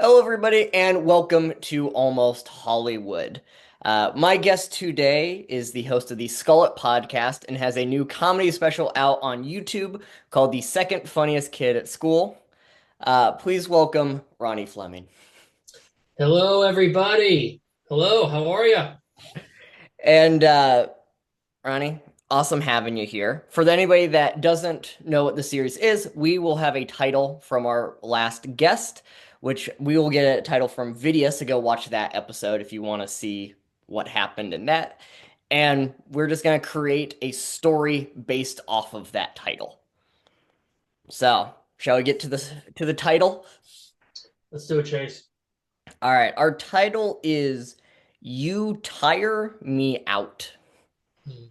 Hello, everybody, and welcome to Almost Hollywood. My guest today is the host of the Skull It podcast and has a new comedy special out on YouTube called The Second Funniest Kid at School. Please welcome Ronnie Fleming. Hello, everybody. Hello, how are you? And Ronnie, awesome having you here. For anybody that doesn't know what the series is, we will have a title from our last guest, which we will get a title from Vidya, so go watch that episode if you want to see what happened in that. And we're just going to create a story based off of that title. So, shall we get to the title? Let's do it, Chase. All right, our title is You Tire Me Out. Hmm.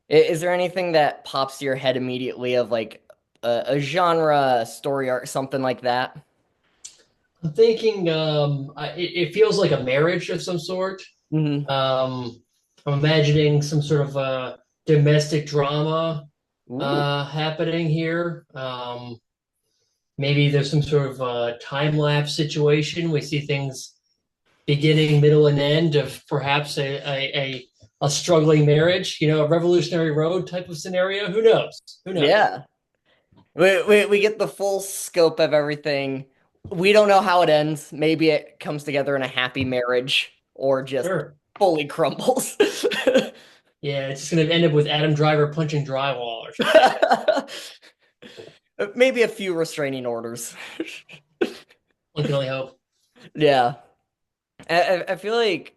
Is there anything that pops to your head immediately of like a genre, a story arc, something like that? I'm thinking it feels like a marriage of some sort. Hmm. Um, I'm imagining some sort of domestic drama Ooh. happening here. Maybe there's some sort of time lapse situation. We see things beginning, middle, and end of perhaps a struggling marriage, a Revolutionary Road type of scenario. Who knows? Who knows? Yeah. We get the full scope of everything. We don't know how it ends. Maybe it comes together in a happy marriage or just Sure. fully crumbles. Yeah, it's just gonna end up with Adam Driver punching drywall or something. Maybe a few restraining orders. One can only hope. Yeah. I feel like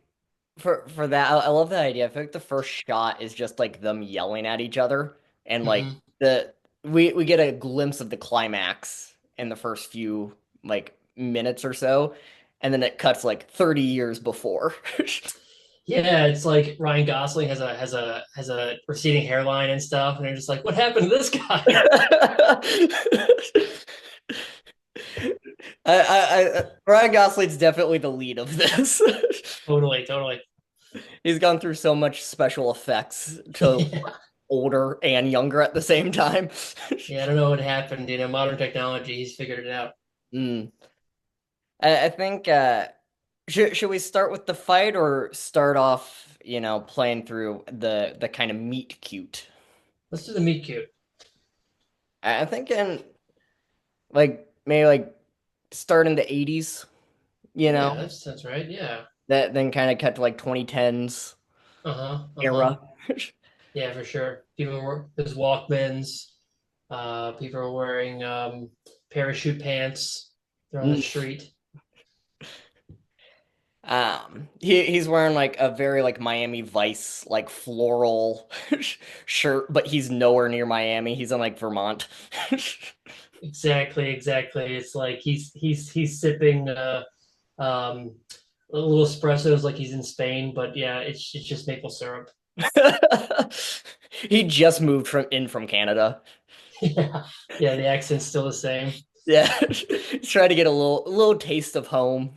for that, I love that idea. I feel like the first shot is just like them yelling at each other, and like Hmm. the we get a glimpse of the climax in the first few like minutes or so, and then it cuts like 30 years before. Yeah, it's like Ryan Gosling has a receding hairline and stuff, and they're just like, what happened to this guy? Ryan Gosling's definitely the lead of this. Totally, totally. He's gone through so much special effects to look Yeah. older and younger at the same time. Yeah, I don't know what happened. Modern technology, he's figured it out. Mm. I think should we start with the fight or start off, playing through the kind of meet cute? Let's do the meet cute. I think in like maybe like start in the 80s, you Yeah, know, that's right. Yeah. that then kind of cut to like 2010s Uh-huh. Uh-huh. era. Yeah, for sure. There's Walkmans. People are wearing parachute pants. They're on the Mm. street. He's wearing like a very like Miami Vice like floral shirt, but he's nowhere near Miami. He's in like Vermont. Exactly, exactly. It's like he's sipping um little espressos like he's in Spain, but yeah, it's just maple syrup. He just moved from Canada. Yeah, yeah, the accent's still the same. Yeah, he's trying to get a little taste of home.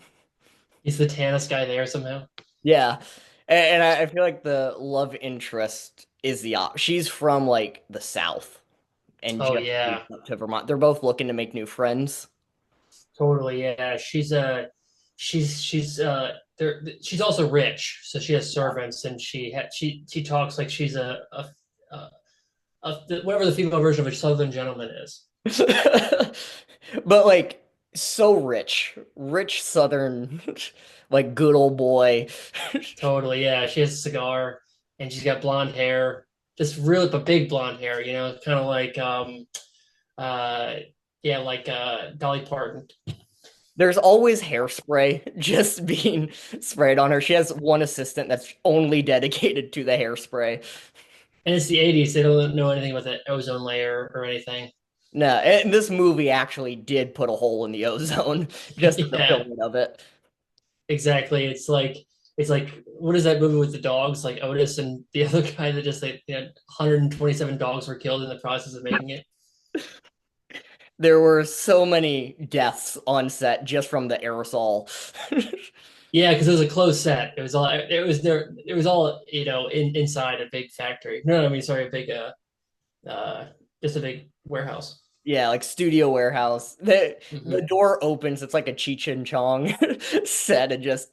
He's the tannest guy there somehow. Yeah, and I feel like the love interest is she's from like the South and Oh just yeah, moved up to Vermont. They're both looking to make new friends. totally. Yeah, she's also rich, so she has servants, and she talks like she's whatever the female version of a Southern gentleman is. But like so rich Southern, like good old boy. Totally, yeah. She has a cigar, and she's got blonde hair, just really but big blonde hair. Kind of like uh, yeah, like Dolly Parton. There's always hairspray just being sprayed on her. She has one assistant that's only dedicated to the hairspray. And it's the '80s; they don't know anything about the ozone layer or anything. No, and this movie actually did put a hole in the ozone just in the Yeah, filming of it. exactly. It's like what is that movie with the dogs? Like Otis and the other guy that just 127 dogs were killed in the process of making it. There were so many deaths on set just from the aerosol. Yeah, because it was a closed set. It was all inside a big factory. No, I mean sorry, a big just a big warehouse. Yeah, like studio warehouse. The Hmm. door opens, it's like a Cheech and Chong set, and just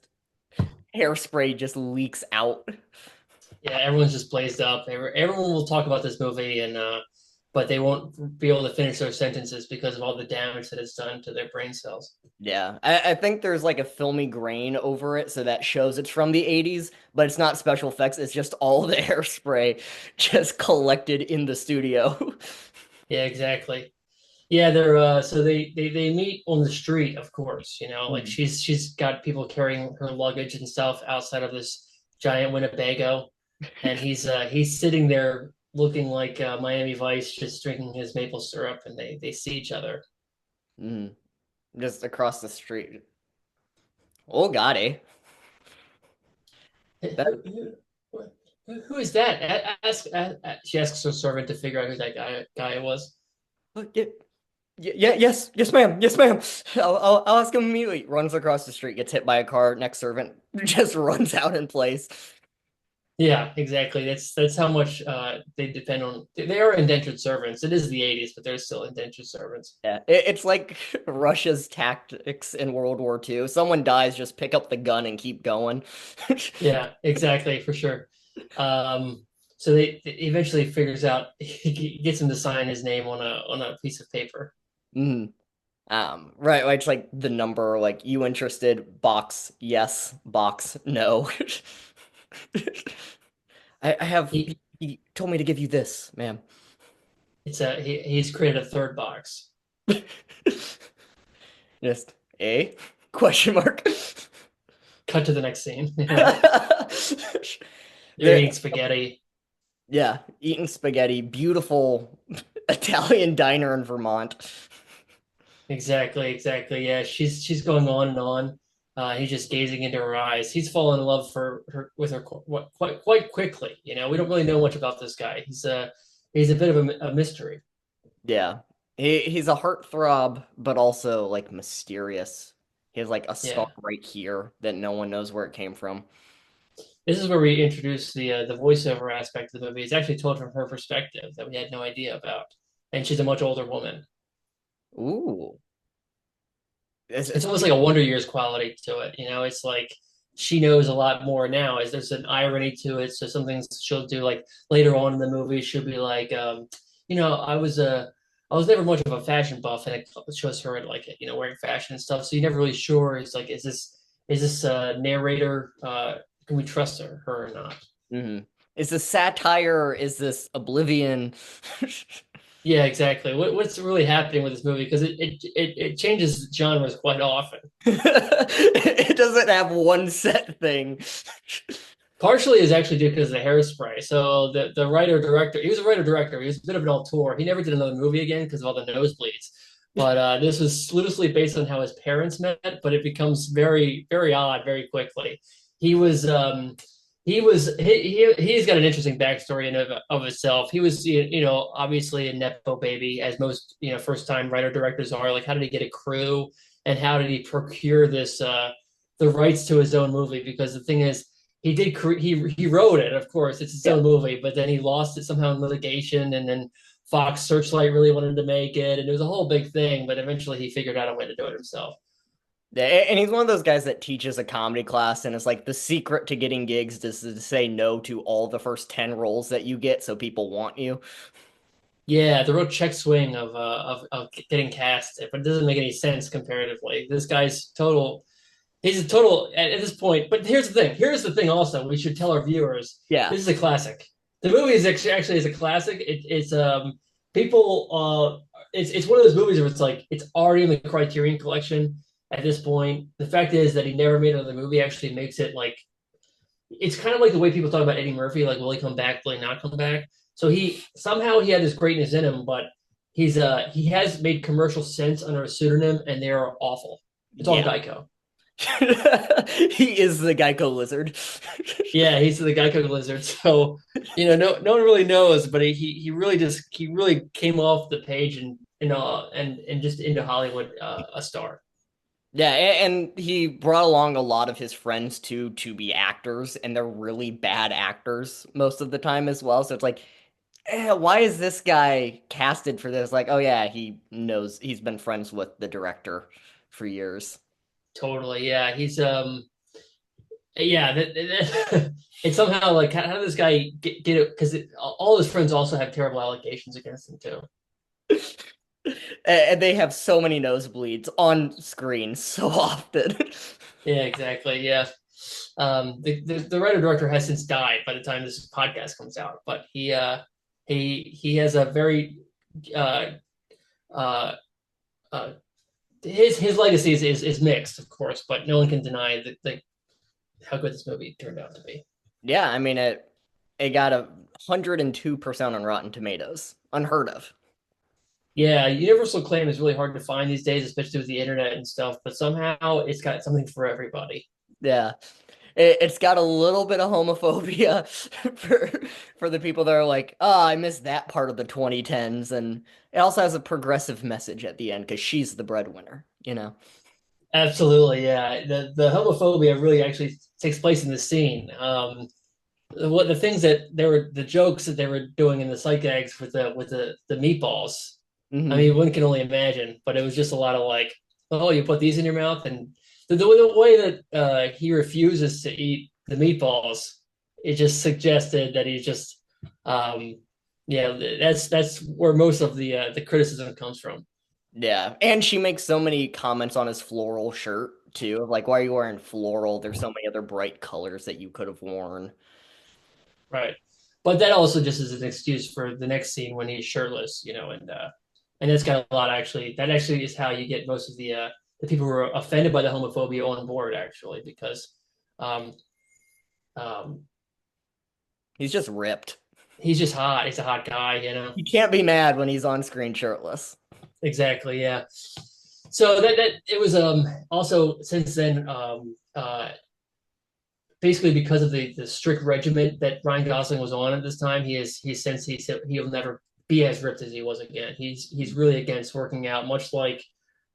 hairspray just leaks out. Yeah, everyone's just blazed up. Everyone will talk about this movie, and but they won't be able to finish their sentences because of all the damage that it's done to their brain cells. Yeah, I think there's like a filmy grain over it, so that shows it's from the 80s, but it's not special effects, it's just all the hairspray just collected in the studio. Yeah, exactly. Yeah, they're so they meet on the street, of course, like Mm. she's got people carrying her luggage and stuff outside of this giant Winnebago, and he's sitting there looking like Miami Vice, just drinking his maple syrup, and they see each other. Mm. Just across the street. Oh, God, eh? That, Who is that? She asks her servant to figure out who that guy was. oh, yeah, yeah, yes, yes, ma'am, yes, ma'am. I'll ask him immediately. Runs across the street, gets hit by a car. Next servant just runs out in place. Yeah, exactly. That's how much they depend on. They are indentured servants. It is the '80s, but they're still indentured servants. Yeah, it's like Russia's tactics in World War II. Someone dies, just pick up the gun and keep going. Yeah, exactly, for sure. Um, so they eventually figures out he gets him to sign his name on a piece of paper. Mhm. Right, like, it's like the number, like, you interested? Box yes, box no. I have, He he told me to give you this, ma'am. he's created a third box. Just a question mark. Cut to the next scene. Yeah, they're There, eating spaghetti. yeah, eating spaghetti, beautiful Italian diner in Vermont. Exactly, exactly. Yeah, she's going on and on. He's just gazing into her eyes. He's fallen in love for her with her quite quickly. We don't really know much about this guy. He's a bit of a mystery. Yeah. He's a heartthrob, but also like mysterious. He has like a scar Yeah, right here that no one knows where it came from. this is where we introduce the voiceover aspect of the movie. It's actually told from her perspective that we had no idea about, and she's a much older woman. Ooh. It's It's almost like a Wonder Years quality to it. It's like she knows a lot more now. As there's an irony to it. So some things she'll do, like later on in the movie, she'll be like, I was never much of a fashion buff, and it shows her like wearing fashion and stuff. So you're never really sure. It's like, is this narrator? Can we trust her or not? hmm Is this satire or is this oblivion? Yeah, exactly. What's really happening with this movie? Because it changes genres quite often. It doesn't have one set thing. Partially is actually due because of the hairspray. So the writer director, he was a writer director. He was a bit of an auteur. He never did another movie again because of all the nosebleeds. But this was loosely based on how his parents met, but it becomes very very odd very quickly. He was he's got an interesting backstory in of itself. He was obviously a nepo baby, as most first time writer directors are. Like, how did he get a crew, and how did he procure this the rights to his own movie? Because the thing is, he wrote it, of course, it's his Yeah. own movie, but then he lost it somehow in litigation, and then Fox Searchlight really wanted to make it, and it was a whole big thing. But eventually, he figured out a way to do it himself. Yeah, and he's one of those guys that teaches a comedy class, and it's like the secret to getting gigs is to say no to all the first 10 roles that you get so people want you. Yeah, the real check swing of getting cast, but it doesn't make any sense comparatively. This guy's total. He's a total at this point. But here's the thing. Here's the thing. Also, we should tell our viewers Yeah. this is a classic. The movie is actually is a classic. It's people. It's one of those movies where it's like it's already in the Criterion Collection at this point. The fact is that he never made another movie actually makes it like it's kind of like the way people talk about Eddie Murphy, like will he come back, will he not come back? So he had this greatness in him, but he has made commercial sense under a pseudonym, and they are awful. It's all Yeah. Geico. He is the Geico lizard. Yeah, he's the Geico lizard. So no one really knows, but he really came off the page and just into Hollywood a star. Yeah, and he brought along a lot of his friends to be actors, and they're really bad actors most of the time as well. So it's like Why is this guy casted for this? Like, oh yeah, he knows he's been friends with the director for years. Totally, yeah. He's yeah. It's somehow like how did this guy get it? Because all his friends also have terrible allegations against him too. And they have so many nosebleeds on screen so often. Yeah, exactly. Yeah. The writer director has since died by the time this podcast comes out, but he has a very uh uh uh his legacy is mixed, of course, but no one can deny the how good this movie turned out to be. Yeah, I mean it got 102% on Rotten Tomatoes. Unheard of. Yeah, universal acclaim is really hard to find these days, especially with the internet and stuff, but somehow it's got something for everybody. Yeah. It's got a little bit of homophobia for for the people that are like, oh, I missed that part of the 2010s. And it also has a progressive message at the end because she's the breadwinner, you know? Absolutely, yeah. The homophobia really actually takes place in the scene. What the things that they were the jokes that they were doing in the sight gags with the meatballs. I Hmm. mean, one can only imagine, but it was just a lot of like, oh, you put these in your mouth, and the way that he refuses to eat the meatballs, it just suggested that he's just, um, yeah, that's where most of the criticism comes from. Yeah. And she makes so many comments on his floral shirt too. Of like, why are you wearing floral? There's so many other bright colors that you could have worn. Right. But that also just is an excuse for the next scene when he's shirtless, and that's got a lot actually. That actually is how you get most of the people who are offended by the homophobia on board actually, because um, um, He's just ripped. he's just hot. He's a hot guy. You can't be mad when he's on screen shirtless. Exactly, yeah. So that it was also since then basically because of the strict regiment that Ryan Gosling was on at this time, he's since he said he'll never be as ripped as he was again. He's really against working out, much like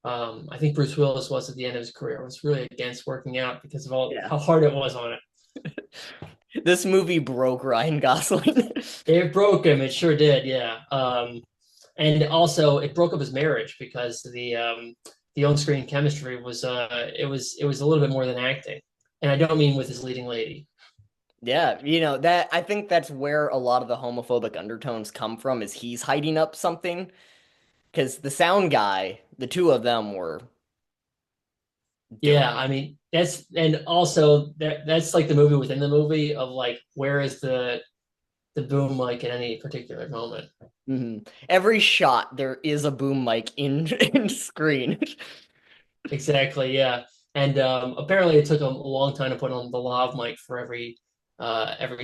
I think Bruce Willis was at the end of his career. Was really against working out because of all Yeah. how hard it was on it. This movie broke Ryan Gosling. It broke him. It sure did. Yeah. And also it broke up his marriage because the on-screen chemistry was it was a little bit more than acting, and I don't mean with his leading lady. Yeah, you know, that I think that's where a lot of the homophobic undertones come from is he's hiding up something because the sound guy, the two of them were Yeah, dirty. I mean and also that's like the movie within the movie of like where is the boom like at any particular moment. Every shot there is a boom mic in in screen. Exactly, yeah. And apparently it took him a long time to put on the lav mic for every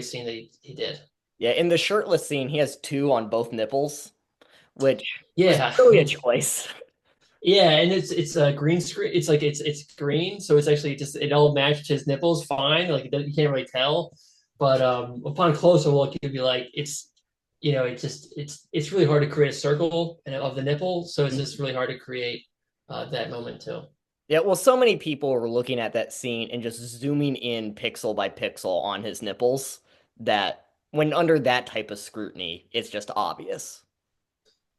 scene that he did. Yeah, in the shirtless scene, he has two on both nipples, which was Yeah. really a choice. Yeah, and it's a green screen. It's like it's green, so it's actually just it all matched his nipples fine. Like you can't really tell, but upon closer look, you'd be like, it's just it's really hard to create a circle of the nipple, so it's just really hard to create that moment too. Yeah, well, so many people were looking at that scene and just zooming in pixel by pixel on his nipples that when under that type of scrutiny, it's just obvious.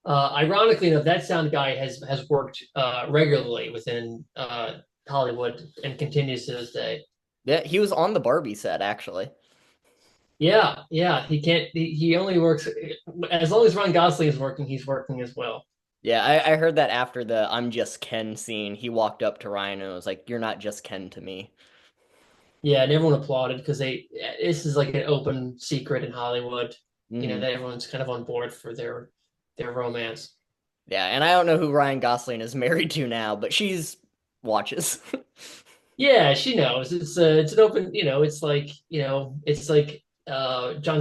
Ironically enough, that sound guy has worked regularly within Hollywood and continues to this day. Yeah, he was on the Barbie set actually. Yeah, yeah. He can't. He only works as long as Ron Gosling is working. He's working as well. Yeah, I heard that after the I'm just Ken scene, he walked up to Ryan and was like, "You're not just Ken to me." Yeah, and everyone applauded because this is like an open secret in Hollywood. Hmm. That everyone's kind of on board for their romance. Yeah, and I don't know who Ryan Gosling is married to now, but she's watches. Yeah, she knows. It's an open. It's like John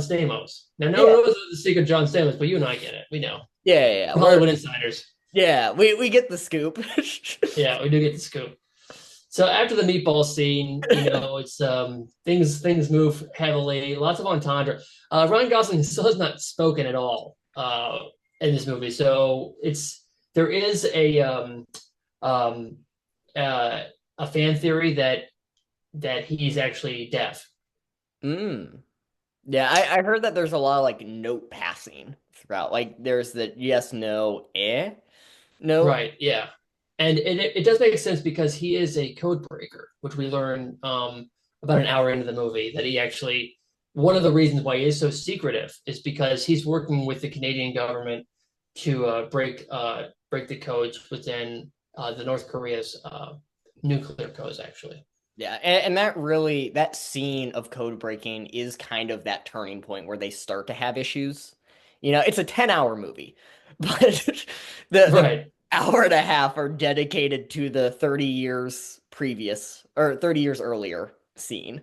Stamos. Now, no one Yeah, knows the secret of John Stamos, but you and I get it. We know. yeah. We're We're Hollywood insiders. we get the scoop. Yeah, we do get the scoop. So after the meatball scene, it's things move heavily, lots of entendre. Ryan Gosling still has not spoken at all in this movie, so there is um, a fan theory that he's actually deaf. Mm. Yeah, I heard that there's a lot of like note passing throughout. Like there's the yes, no, note. Right, yeah. And it does make sense because he is a code breaker, which we learn about an hour into the movie that he actually, one of the reasons why he is so secretive is because he's working with the Canadian government to break the codes within the North Korea's nuclear codes, actually. Yeah, and that really that scene of code breaking is kind of that turning point where they start to have issues. You know, it's a 10-hour movie, but the Right. hour and a half are dedicated to the 30 years previous or 30 years earlier scene.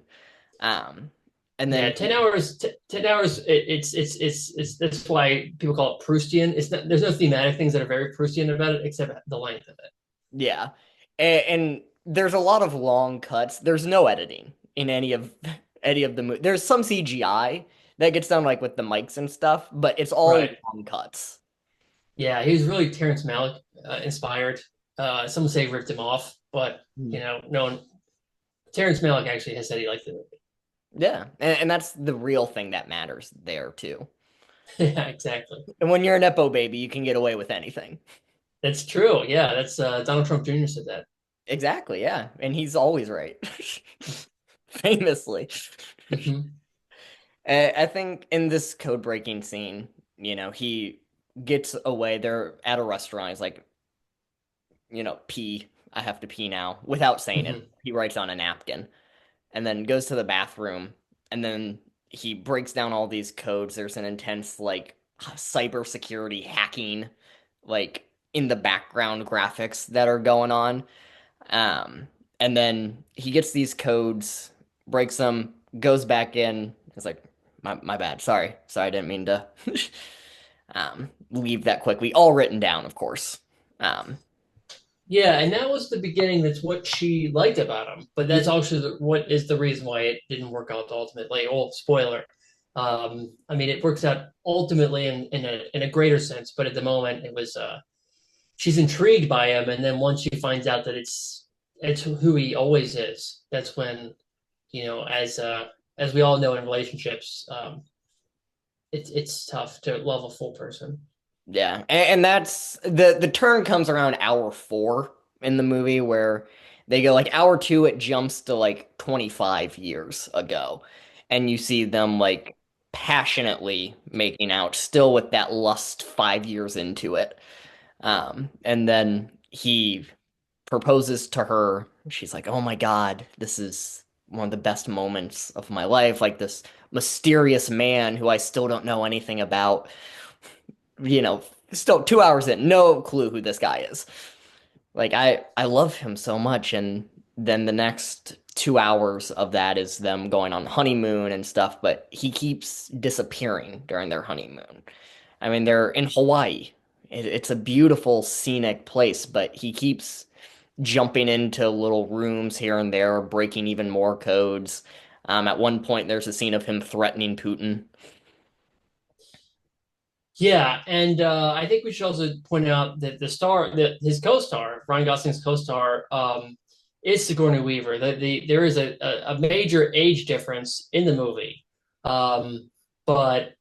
Um, and Yeah, then 10 hours. 10 hours. It's that's why people call it Proustian. It's not. There's no thematic things that are very Proustian about it, except the length of it. yeah, and there's a lot of long cuts. There's no editing in any of the there's some CGI that gets done like with the mics and stuff, but it's all Right. long cuts. Yeah, he was really Terrence Malick inspired. Some say ripped him off, but Hmm. no one. Terrence Malick actually has said he liked the movie. Yeah, and that's the real thing that matters there too. Yeah, exactly. And when you're an Nepo baby, you can get away with anything. That's true. Yeah, that's Donald Trump Jr. said that. Exactly, yeah. And he's always right. Famously. Hmm. I think in this code breaking scene, he gets away. They're at a restaurant. He's like, pee. I have to pee now without saying it. Hmm. He writes on a napkin and then goes to the bathroom and then he breaks down all these codes. There's an intense like cybersecurity hacking like in the background graphics that are going on. Um, and then he gets these codes, breaks them, goes back in. It's like, my bad. Sorry, I didn't mean to leave that quickly. All written down, of course. Um, Yeah, and that was the beginning. That's what she liked about him, but that's mhm. also what is the reason why it didn't work out ultimately. Oh, spoiler. I mean, it works out ultimately in a greater sense, but at the moment, it was she's intrigued by him, and then once she finds out that it's who he always is, that's when as we all know in relationships, it's tough to love a full person. Yeah, and that's the turn comes around hour four in the movie where they go like hour two, it jumps to like 25 years ago, and you see them like passionately making out, still with that lust 5 years into it. And then he proposes to her. She's like, "Oh my God, this is one of the best moments of my life. Like this mysterious man who I still don't know anything about. You know, still 2 hours in, no clue who this guy is. Like I love him so much." And then the next 2 hours of that is them going on honeymoon and stuff, but he keeps disappearing during their honeymoon. I mean, they're in Hawaii. It's a beautiful scenic place, but he keeps jumping into little rooms here and there, breaking even more codes. At one point, there's a scene of him threatening Putin. Yeah, and I think we should also point out that that his co-star, Ryan Gosling's co-star, is Sigourney Weaver. There is a major age difference in the movie, um, but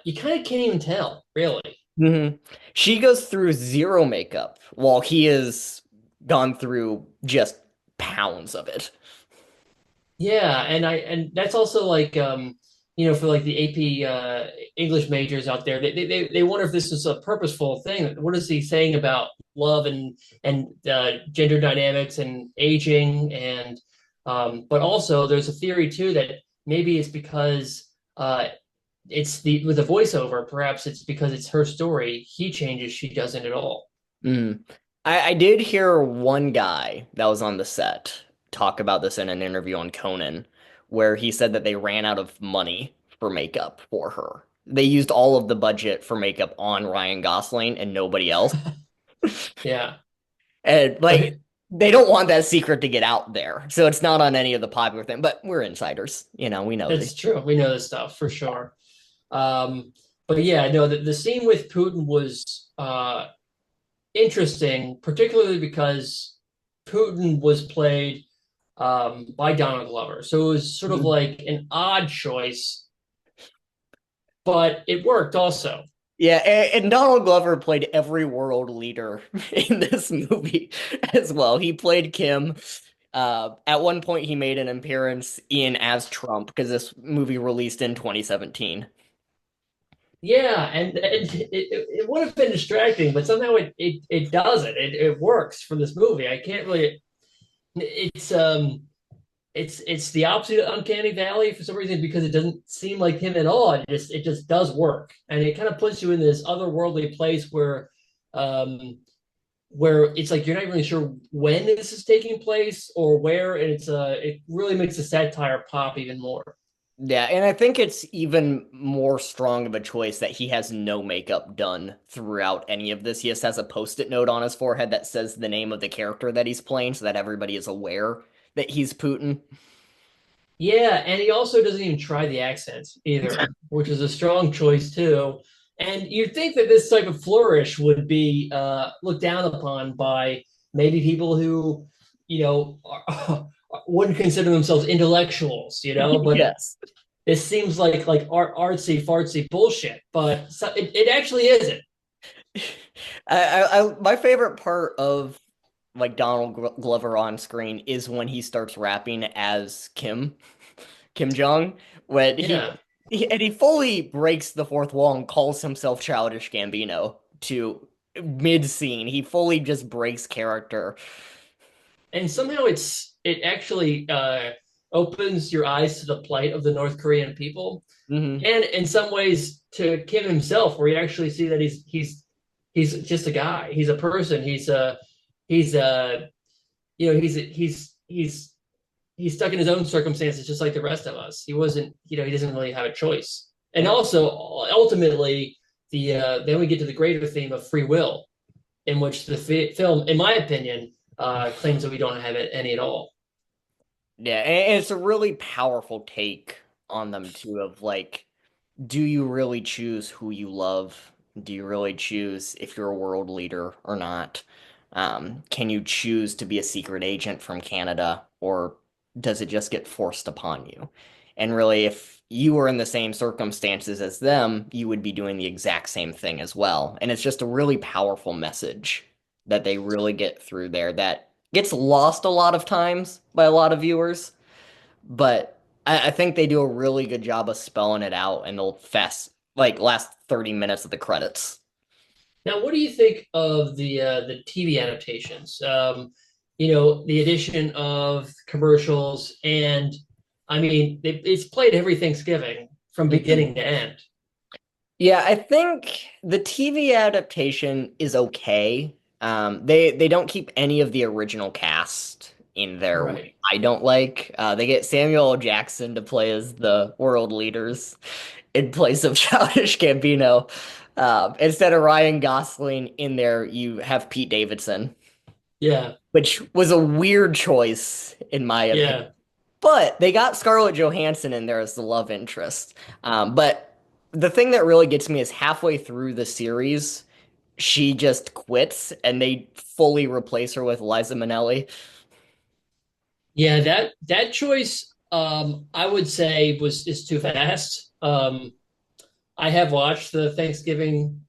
you kind of can't even tell, really. Hmm. She goes through zero makeup while he has gone through just pounds of it. Yeah, and that's also like for like the AP English majors out there, they wonder if this is a purposeful thing. What is he saying about love and gender dynamics and aging and but also there's a theory too that maybe it's because it's the with the voiceover, perhaps it's because it's her story. He changes, she doesn't at all. Mm. I did hear one guy that was on the set talk about this in an interview on Conan, where he said that they ran out of money for makeup for her. They used all of the budget for makeup on Ryan Gosling and nobody else. Yeah. And like But they don't want that secret to get out there. So it's not on any of the popular thing, but we're insiders. We know this. that's true. We know this stuff for sure. But yeah, no, the scene with Putin was interesting, particularly because Putin was played by Donald Glover. So it was sort of Mhm. like an odd choice but it worked also. Yeah, and Donald Glover played every world leader in this movie as well. He played Kim. At one point, he made an appearance in as Trump because this movie released in 2017. Yeah, and it would have been distracting, but somehow it doesn't. It works for this movie. I can't really. It's it's the opposite of Uncanny Valley for some reason because it doesn't seem like him at all. It just does work, and it kind of puts you in this otherworldly place um, where it's like you're not really sure when this is taking place or where, and it really makes the satire pop even more. Yeah, and I think it's even more strong of a choice that he has no makeup done throughout any of this. He just has a post-it note on his forehead that says the name of the character that he's playing so that everybody is aware that he's Putin. Yeah, and he also doesn't even try the accents either, which is a strong choice too. And you'd think that this type of flourish would be looked down upon by maybe people who, wouldn't consider themselves intellectuals, but Yes. this seems like artsy fartsy bullshit. But it actually isn't. My favorite part of like Donald Glover on screen is when he starts rapping as Kim Jong, when Yeah. he fully breaks the fourth wall and calls himself Childish Gambino to mid scene. He fully just breaks character. And somehow it actually opens your eyes to the plight of the North Korean people, Hmm. and in some ways to Kim himself, where you actually see that he's just a guy. He's a person. He's he's stuck in his own circumstances, just like the rest of us. He wasn't. He doesn't really have a choice. And also, ultimately, then we get to the greater theme of free will, in which the film, in my opinion, claims that we don't have it any at all. Yeah, and it's a really powerful take on them too, of like, do you really choose who you love? Do you really choose if you're a world leader or not? Can you choose to be a secret agent from Canada, or does it just get forced upon you? And really, if you were in the same circumstances as them, you would be doing the exact same thing as well. And it's just a really powerful message that they really get through there that gets lost a lot of times by a lot of viewers, but I think they do a really good job of spelling it out in the last 30 minutes of the credits. Now, what do you think of the TV adaptations? The addition of commercials, and I mean, it's played every Thanksgiving from Mhm. beginning to end. Yeah, I think the TV adaptation is okay. They don't keep any of the original cast in there, which Right. I don't like. They get Samuel L. Jackson to play as the world leaders in place of Childish Gambino. Instead of Ryan Gosling in there, you have Pete Davidson, Yeah. which was a weird choice in my opinion. Yeah. But they got Scarlett Johansson in there as the love interest. But the thing that really gets me is halfway through the series, she just quits and they fully replace her with Liza Minnelli. Yeah. That choice, I would say is too fast. I have watched the Thanksgiving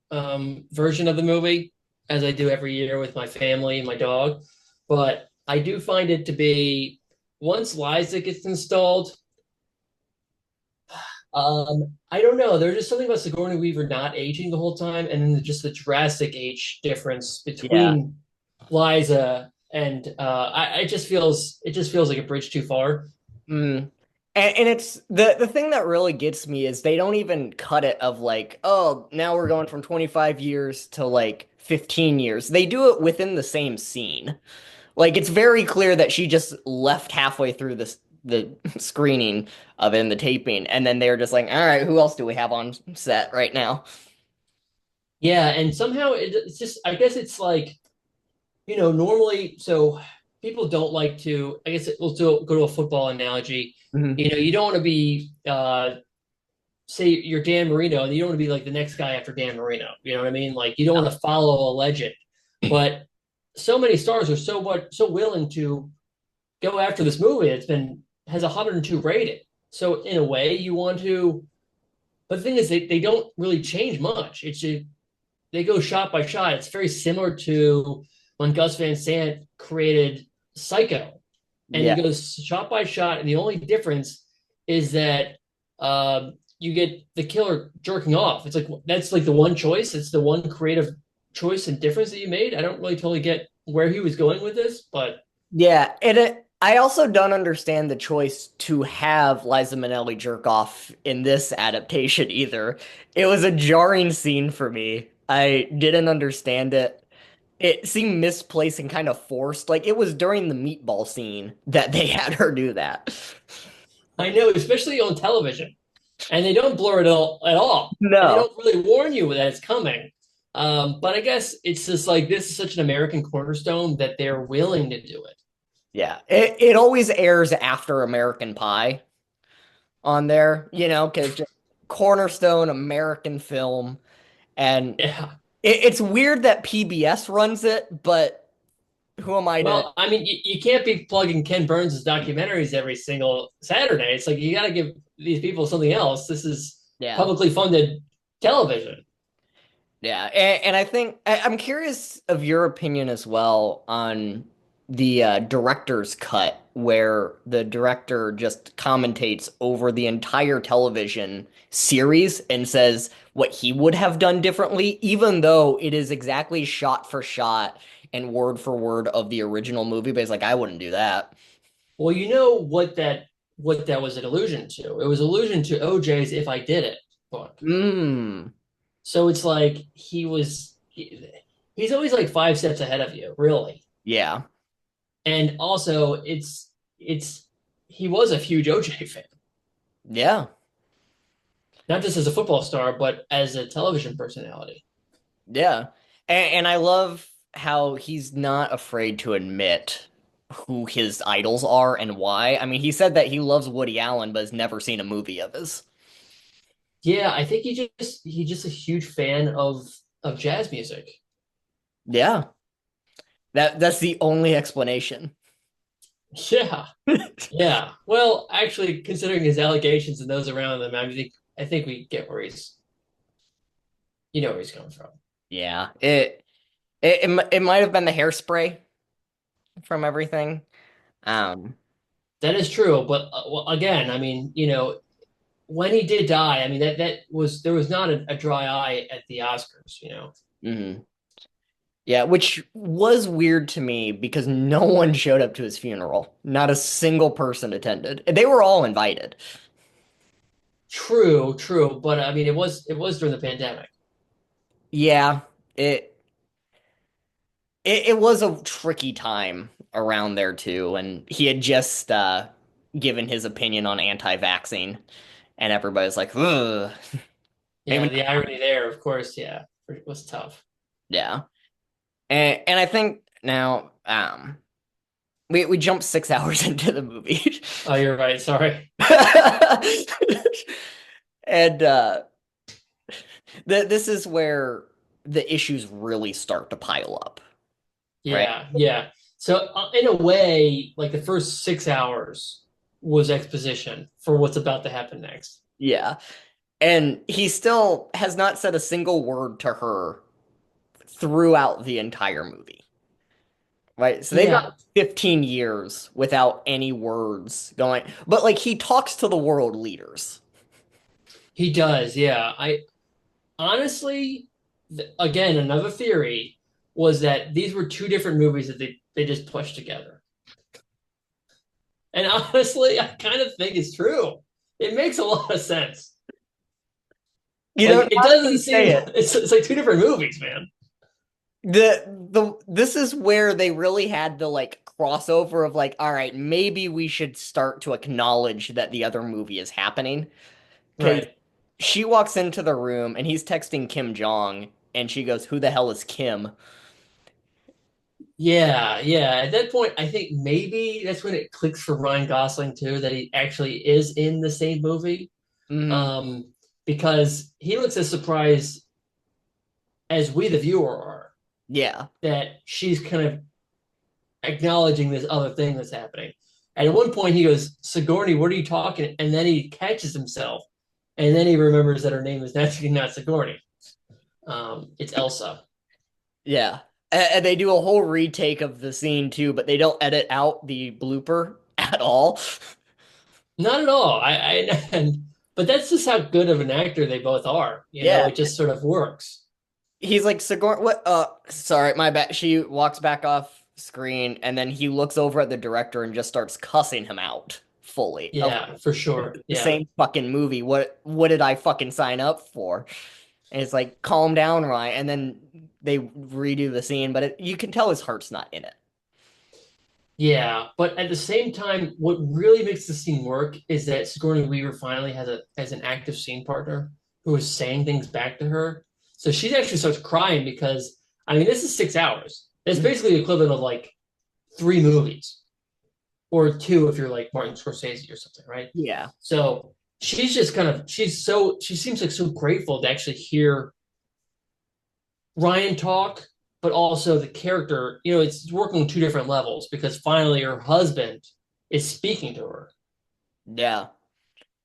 version of the movie, as I do every year with my family and my dog. But I do find it to be, once Liza gets installed, I don't know. There's just something about Sigourney Weaver not aging the whole time, and then just the drastic age difference Yeah. between Liza and it just feels like a bridge too far. Mm. And it's the thing that really gets me is they don't even cut it of like, oh, now we're going from 25 years to like 15 years. They do it within the same scene. Like it's very clear that she just left halfway through the screening of it in the taping, and then they're just like, all right, who else do we have on set right now? Yeah, and somehow it's just, I guess it's like, normally, so people don't like to, I guess we'll go to a football analogy. Hmm. You don't want to be, say you're Dan Marino, and you don't want to be like the next guy after Dan Marino. You know what I mean? Like you don't want to follow a legend. But so many stars are so willing to go after this movie. It's been has 102 rated. So in a way, you want to, But the thing is, they don't really change much. They go shot by shot. It's very similar to when Gus Van Sant created Psycho, and he Yeah. goes shot by shot, and the only difference is that you get the killer jerking off. It's like that's like the one choice. It's the one creative choice and difference that you made. I don't really totally get where he was going with this, but Yeah, I also don't understand the choice to have Liza Minnelli jerk off in this adaptation either. It was a jarring scene for me. I didn't understand it. It seemed misplaced and kind of forced. Like it was during the meatball scene that they had her do that. I know, especially on television, and they don't blur it all at all, and they No. don't really warn you that it's coming. But I guess it's just like this is such an American cornerstone that they're willing to do it. Yeah. It always airs after American Pie on there, because just cornerstone American film. And Yeah. it's weird that PBS runs it, but who am I to? Well, I mean, you can't be plugging Ken Burns' documentaries every single Saturday. It's like you got to give these people something else. This is Yeah. publicly funded television. Yeah. And I think I'm curious of your opinion as well on the director's cut, where the director just commentates over the entire television series and says what he would have done differently, even though it is exactly shot for shot and word for word of the original movie. But he's like, I wouldn't do that. Well, you know what that was an allusion to. It was allusion to OJ's "If I Did It" book. Mm. So it's like he's always like 5 steps ahead of you, really. Yeah. And also, it's he was a huge OJ fan, Yeah. not just as a football star, but as a television personality. Yeah. And I love how he's not afraid to admit who his idols are and why. I mean, he said that he loves Woody Allen, but has never seen a movie of his. Yeah, I think he's just a huge fan of jazz music. Yeah. That's the only explanation. Yeah, yeah. Well, actually, considering his allegations and those around him, I think we get where where he's coming from. Yeah. It might have been the hairspray from everything. Um, That is true, but well, again, I mean, when he did die, I mean that was there was not a dry eye at the Oscars. mhm. Yeah, which was weird to me because no one showed up to his funeral. Not a single person attended. They were all invited. True, true, but I mean it was during the pandemic. Yeah, it it was a tricky time around there too, and he had just given his opinion on anti-vaxxing, and everybody's like, ugh. Yeah, Maybe the irony there, of course, yeah, it was tough. yeah. And I think now we jumped 6 hours into the movie. Oh, you're right. Sorry. And this is where the issues really start to pile up, right? Yeah, yeah. So in a way, like the first 6 hours was exposition for what's about to happen next. Yeah. And he still has not said a single word to her throughout the entire movie. Right? So they've got Yeah, 15 years without any words going. But like he talks to the world leaders. he does. Yeah, I honestly, again, another theory was that these were two different movies that they just pushed together. And honestly, I kind of think it's true. It makes a lot of sense. You Like don't it have doesn't to say seem it. it's like two different movies, man. The this is where they really had the like crossover of like, all right, maybe we should start to acknowledge that the other movie is happening. Because Right. she walks into the room and he's texting Kim Jong, and she goes, "Who the hell is Kim?" Yeah, yeah. At that point, I think maybe that's when it clicks for Ryan Gosling too, that he actually is in the same movie. Hmm. Um, because he looks as surprised as we, the viewer, are Yeah. that she's kind of acknowledging this other thing that's happening. And at one point, he goes, "Sigourney, what are you talking?" And then he catches himself and then he remembers that her name is actually not Sigourney. It's Elsa. Yeah. And they do a whole retake of the scene too, but they don't edit out the blooper at all. Not at all. And but that's just how good of an actor they both are. You know, Yeah. it just sort of works. He's like, Sigourney, what? Sorry, my bad. She walks back off screen, and then he looks over at the director and just starts cussing him out fully. I'm Yeah, for sure. the Yeah. same fucking movie. What did I fucking sign up for? And it's like, calm down, Ryan. And then they redo the scene, but you can tell his heart's not in it. Yeah, but at the same time, what really makes the scene work is that Sigourney Weaver finally has an active scene partner who is saying things back to her. So she actually starts crying because I mean this is 6 hours. It's Mhm. basically the equivalent of like three movies or two if you're like Martin Scorsese or something, right? Yeah. So she's just kind of she seems like so grateful to actually hear Ryan talk, but also the character, you know, it's working on two different levels because finally her husband is speaking to her. Yeah.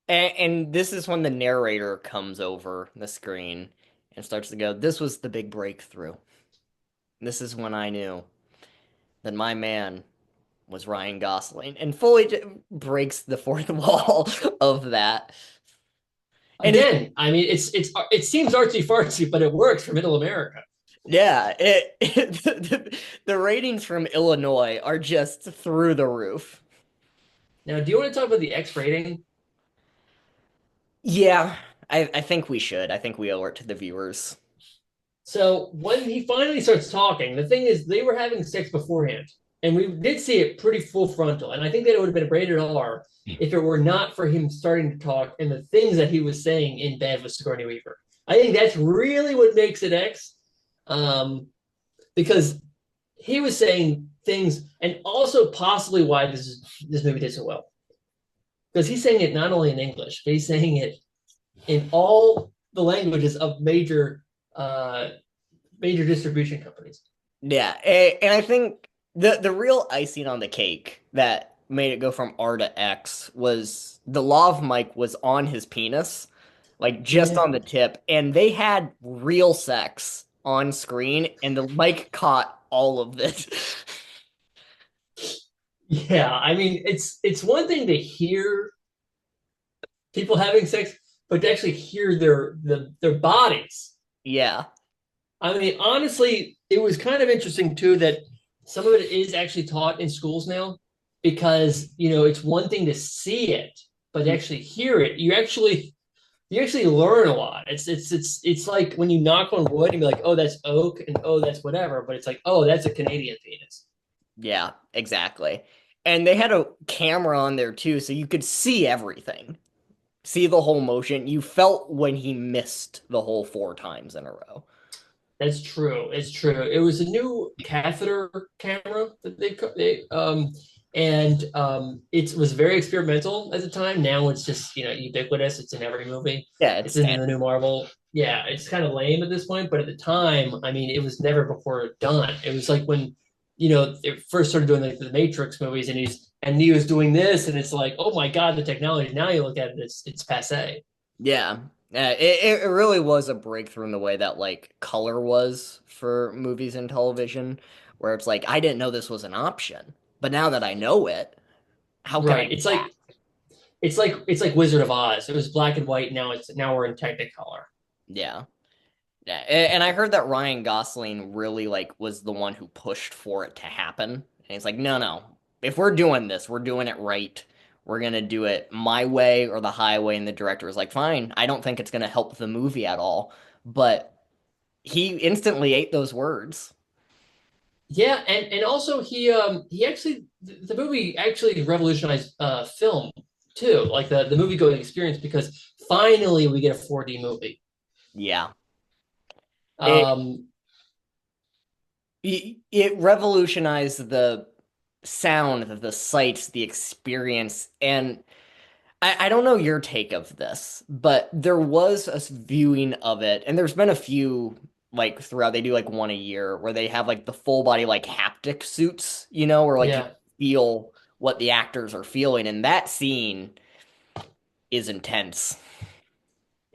And this is when the narrator comes over the screen and starts to go, this was the big breakthrough. This is when I knew that my man was Ryan Gosling and fully breaks the fourth wall of that. And it, Again, I mean, it seems artsy fartsy, but it works for Middle America. yeah, the ratings from Illinois are just through the roof. Now, do you want to talk about the X rating? Yeah, I think we should. I think we owe it to the viewers. So when he finally starts talking, the thing is they were having sex beforehand, and we did see it pretty full frontal. And I think that it would have been rated R if it were not for him starting to talk and the things that he was saying in bed with Sigourney Weaver. I think that's really what makes it X, um, because he was saying things, and also possibly why this movie did so well, because he's saying it not only in English, but he's saying it in all the languages of uh, major distribution companies. Yeah, and I think the real icing on the cake that made it go from R to X was the lav mic was on his penis, like just Yeah, on the tip, and they had real sex on screen, and the mic caught all of this. yeah. I mean, it's one thing to hear people having sex, but to actually hear their bodies. Yeah, I mean, honestly, it was kind of interesting too that some of it is actually taught in schools now because you know it's one thing to see it, but to actually hear it, you actually learn a lot. It's like when you knock on wood and be like, oh, that's oak, and oh, that's whatever, but it's like, oh, that's a Canadian penis. yeah, exactly. And they had a camera on there too, so you could see everything, see the whole motion. You felt when he missed the whole four times in a row. That's true. It's true. It was a new catheter camera that it was very experimental at the time. Now it's just ubiquitous. It's in every movie. Yeah, it's It's in the standard. new Marvel. Yeah, it's kind of lame at this point, but at the time, I mean, it was never before done. It was like when they first started doing like the Matrix movies, and he was doing this, and it's like, oh my God, the technology. Now you look at it, it's passe. Yeah. Yeah, it really was a breakthrough in the way that like color was for movies and television, where it's like I didn't know this was an option, but now that I know it, how can I Right. go back? It's like Wizard of Oz. It was black and white. Now we're in Technicolor. Yeah. Yeah. And I heard that Ryan Gosling really like was the one who pushed for it to happen. And he's like, no, no. If we're doing this, we're doing it right. We're gonna do it my way or the highway. And the director was like, fine. I don't think it's gonna help the movie at all. But he instantly ate those words. Yeah, and also he actually the movie actually revolutionized film too, like the movie going experience because finally we get a 4D movie. Yeah. It Um, it revolutionized the sound, the sights, the experience, and I don't know your take of this, but there was a viewing of it, and there's been a few like throughout. They do like one a year where they have like the full body like haptic suits, where like you yeah, feel what the actors are feeling, and that scene is intense.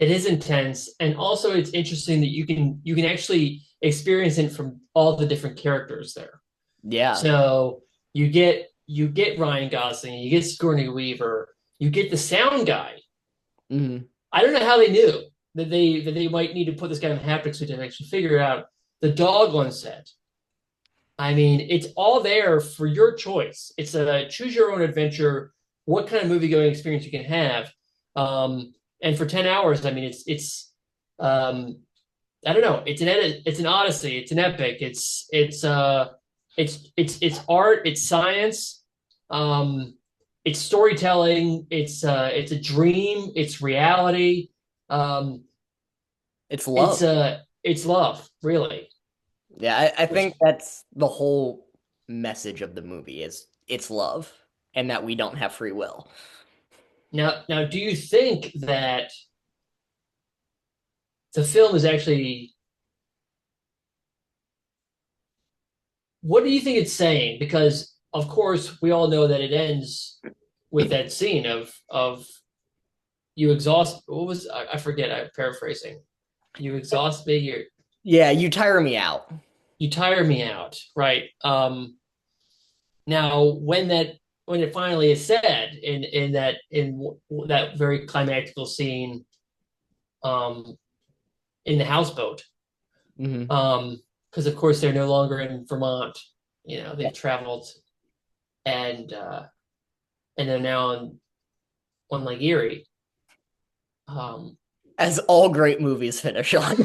it is intense, and also it's interesting that you can actually experience it from all the different characters there. Yeah. So you get Ryan Gosling, you get Sigourney Weaver, you get the sound guy. Hmm. I don't know how they knew that they might need to put this guy in haptics to actually figure out the dog on set. I mean, it's all there for your choice. It's a choose your own adventure, what kind of movie going experience you can have. And for 10 hours, I mean, um, I don't know. It's an odyssey. It's an epic. It's art. It's science. Um, it's storytelling. It's a dream. It's reality. Um, It's love. it's love, really. Yeah, I Which think that's the whole message of the movie is it's love and that we don't have free will. now, do you think that the film is actually what do you think it's saying? Because of course we all know that it ends with that scene of you exhaust what was I forget, I'm paraphrasing. You exhaust me, Yeah, you tire me out. you tire me out, right? Now when it finally is said in that very climactical scene um in the houseboat, Hmm. um because of course they're no longer in Vermont, they've traveled and and they're now on Lake Erie. Um, As all great movies finish on.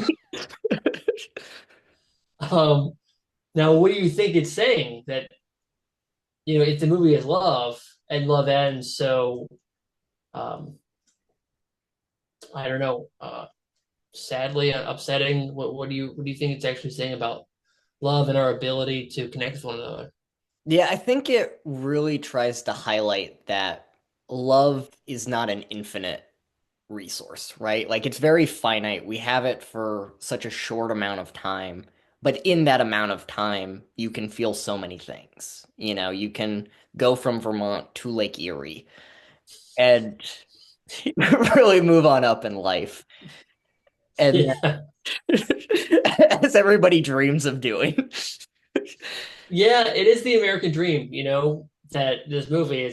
um, Now, what do you think it's saying? That if the movie is love and love ends, so um, I don't know, sadly upsetting. What do you think it's actually saying about love and our ability to connect with one another? Yeah, I think it really tries to highlight that love is not an infinite resource, right? Like it's very finite. We have it for such a short amount of time, but in that amount of time, you can feel so many things. You can go from Vermont to Lake Erie and really move on up in life. And Yeah, as everybody dreams of doing. yeah, it is the American dream. That this movie.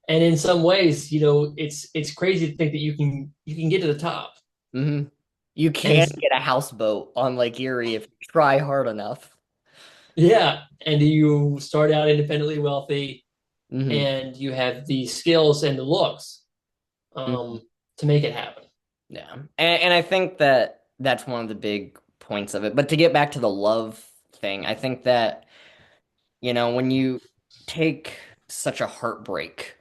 And in some ways, it's crazy to think that you can get to the top. Hmm. You And can get a houseboat on Lake Erie if you try hard enough. yeah, and you start out independently wealthy, Hmm. and you have the skills and the looks um, to make it happen. Yeah. And I think that that's one of the big points of it. But to get back to the love thing, I think that, when you take such a heartbreak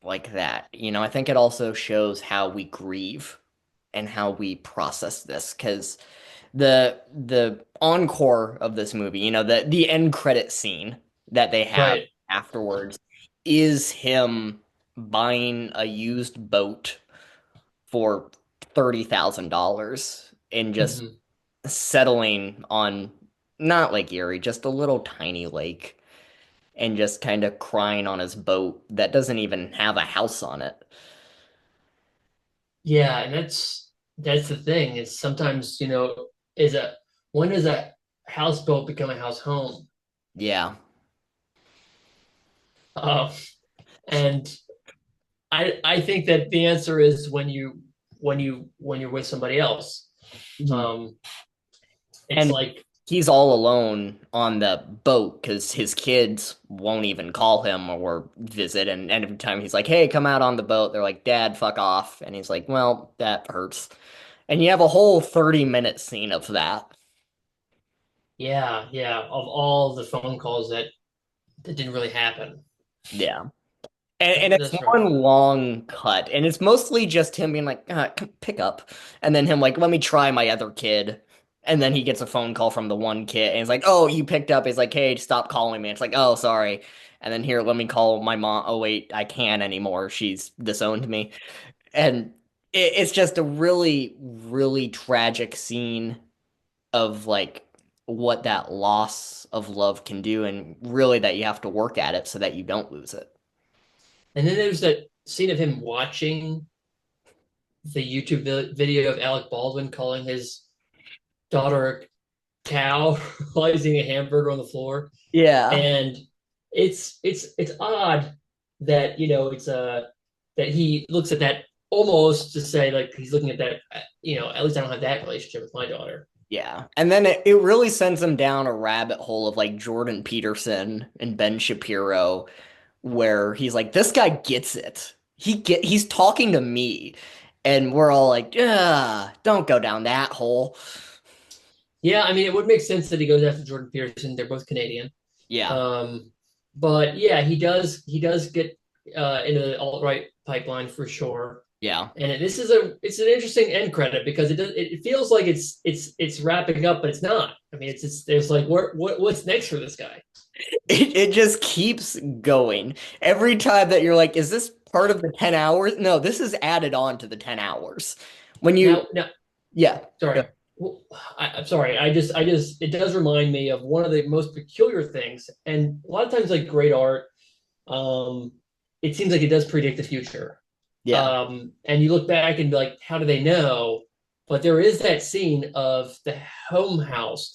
like that, I think it also shows how we grieve and how we process this. Because the encore of this movie, the end credit scene that they have Right. afterwards is him buying a used boat for $30,000 and just Hmm. settling on not Lake Erie, just a little tiny lake, and just kind of crying on his boat that doesn't even have a house on it. Yeah, and that's the thing is sometimes is a when does a houseboat become a house home? Yeah. Uh, and I think that the answer is when you're with somebody else. Mhm. Um, it's And like he's all alone on the boat because his kids won't even call him or visit. And every time he's like, hey, come out on the boat, they're like, Dad, fuck off. And he's like, well, that hurts. And you have a whole 30-minute scene of that. yeah, yeah, of all the phone calls that didn't really happen. Yeah. And it's That's right. one long cut. And it's mostly just him being like, pick up. And then him like, let me try my other kid. And then he gets a phone call from the one kid. And he's like, oh, you picked up. He's like, hey, stop calling me. It's like, oh, sorry. And then here, let me call my mom. Oh, wait, I can't anymore. She's disowned me. And it's just a really, really tragic scene of like what that loss of love can do. And really that you have to work at it so that you don't lose it. And then there's that scene of him watching. the YouTube video of Alec Baldwin calling his daughter a cow while he's eating a hamburger on the floor. Yeah. And it's odd that it's that he looks at that almost to say like he's looking at that at least I don't have that relationship with my daughter. Yeah. And then it really sends him down a rabbit hole of like Jordan Peterson and Ben Shapiro, where he's like, this guy gets it. He's talking to me. And we're all like, yeah, don't go down that hole. Yeah, I mean it would make sense that he goes after Jordan Peterson. They're both Canadian. Yeah. Um, but yeah, he does get into the alt-right pipeline for sure. Yeah. And it's an interesting end credit because it feels like it's wrapping up, but it's not. I mean, it's there's like what's next for this guy It just keeps going. Every time that you're like, is this part of the 10 hours? No, this is added on to the 10 hours. When you, now. yeah. Sorry. Well, I'm sorry. It does remind me of one of the most peculiar things, and a lot of times, like great art, um, it seems like it does predict the future. Yeah. And you look back and be like, how do they know? But there is that scene of the the house,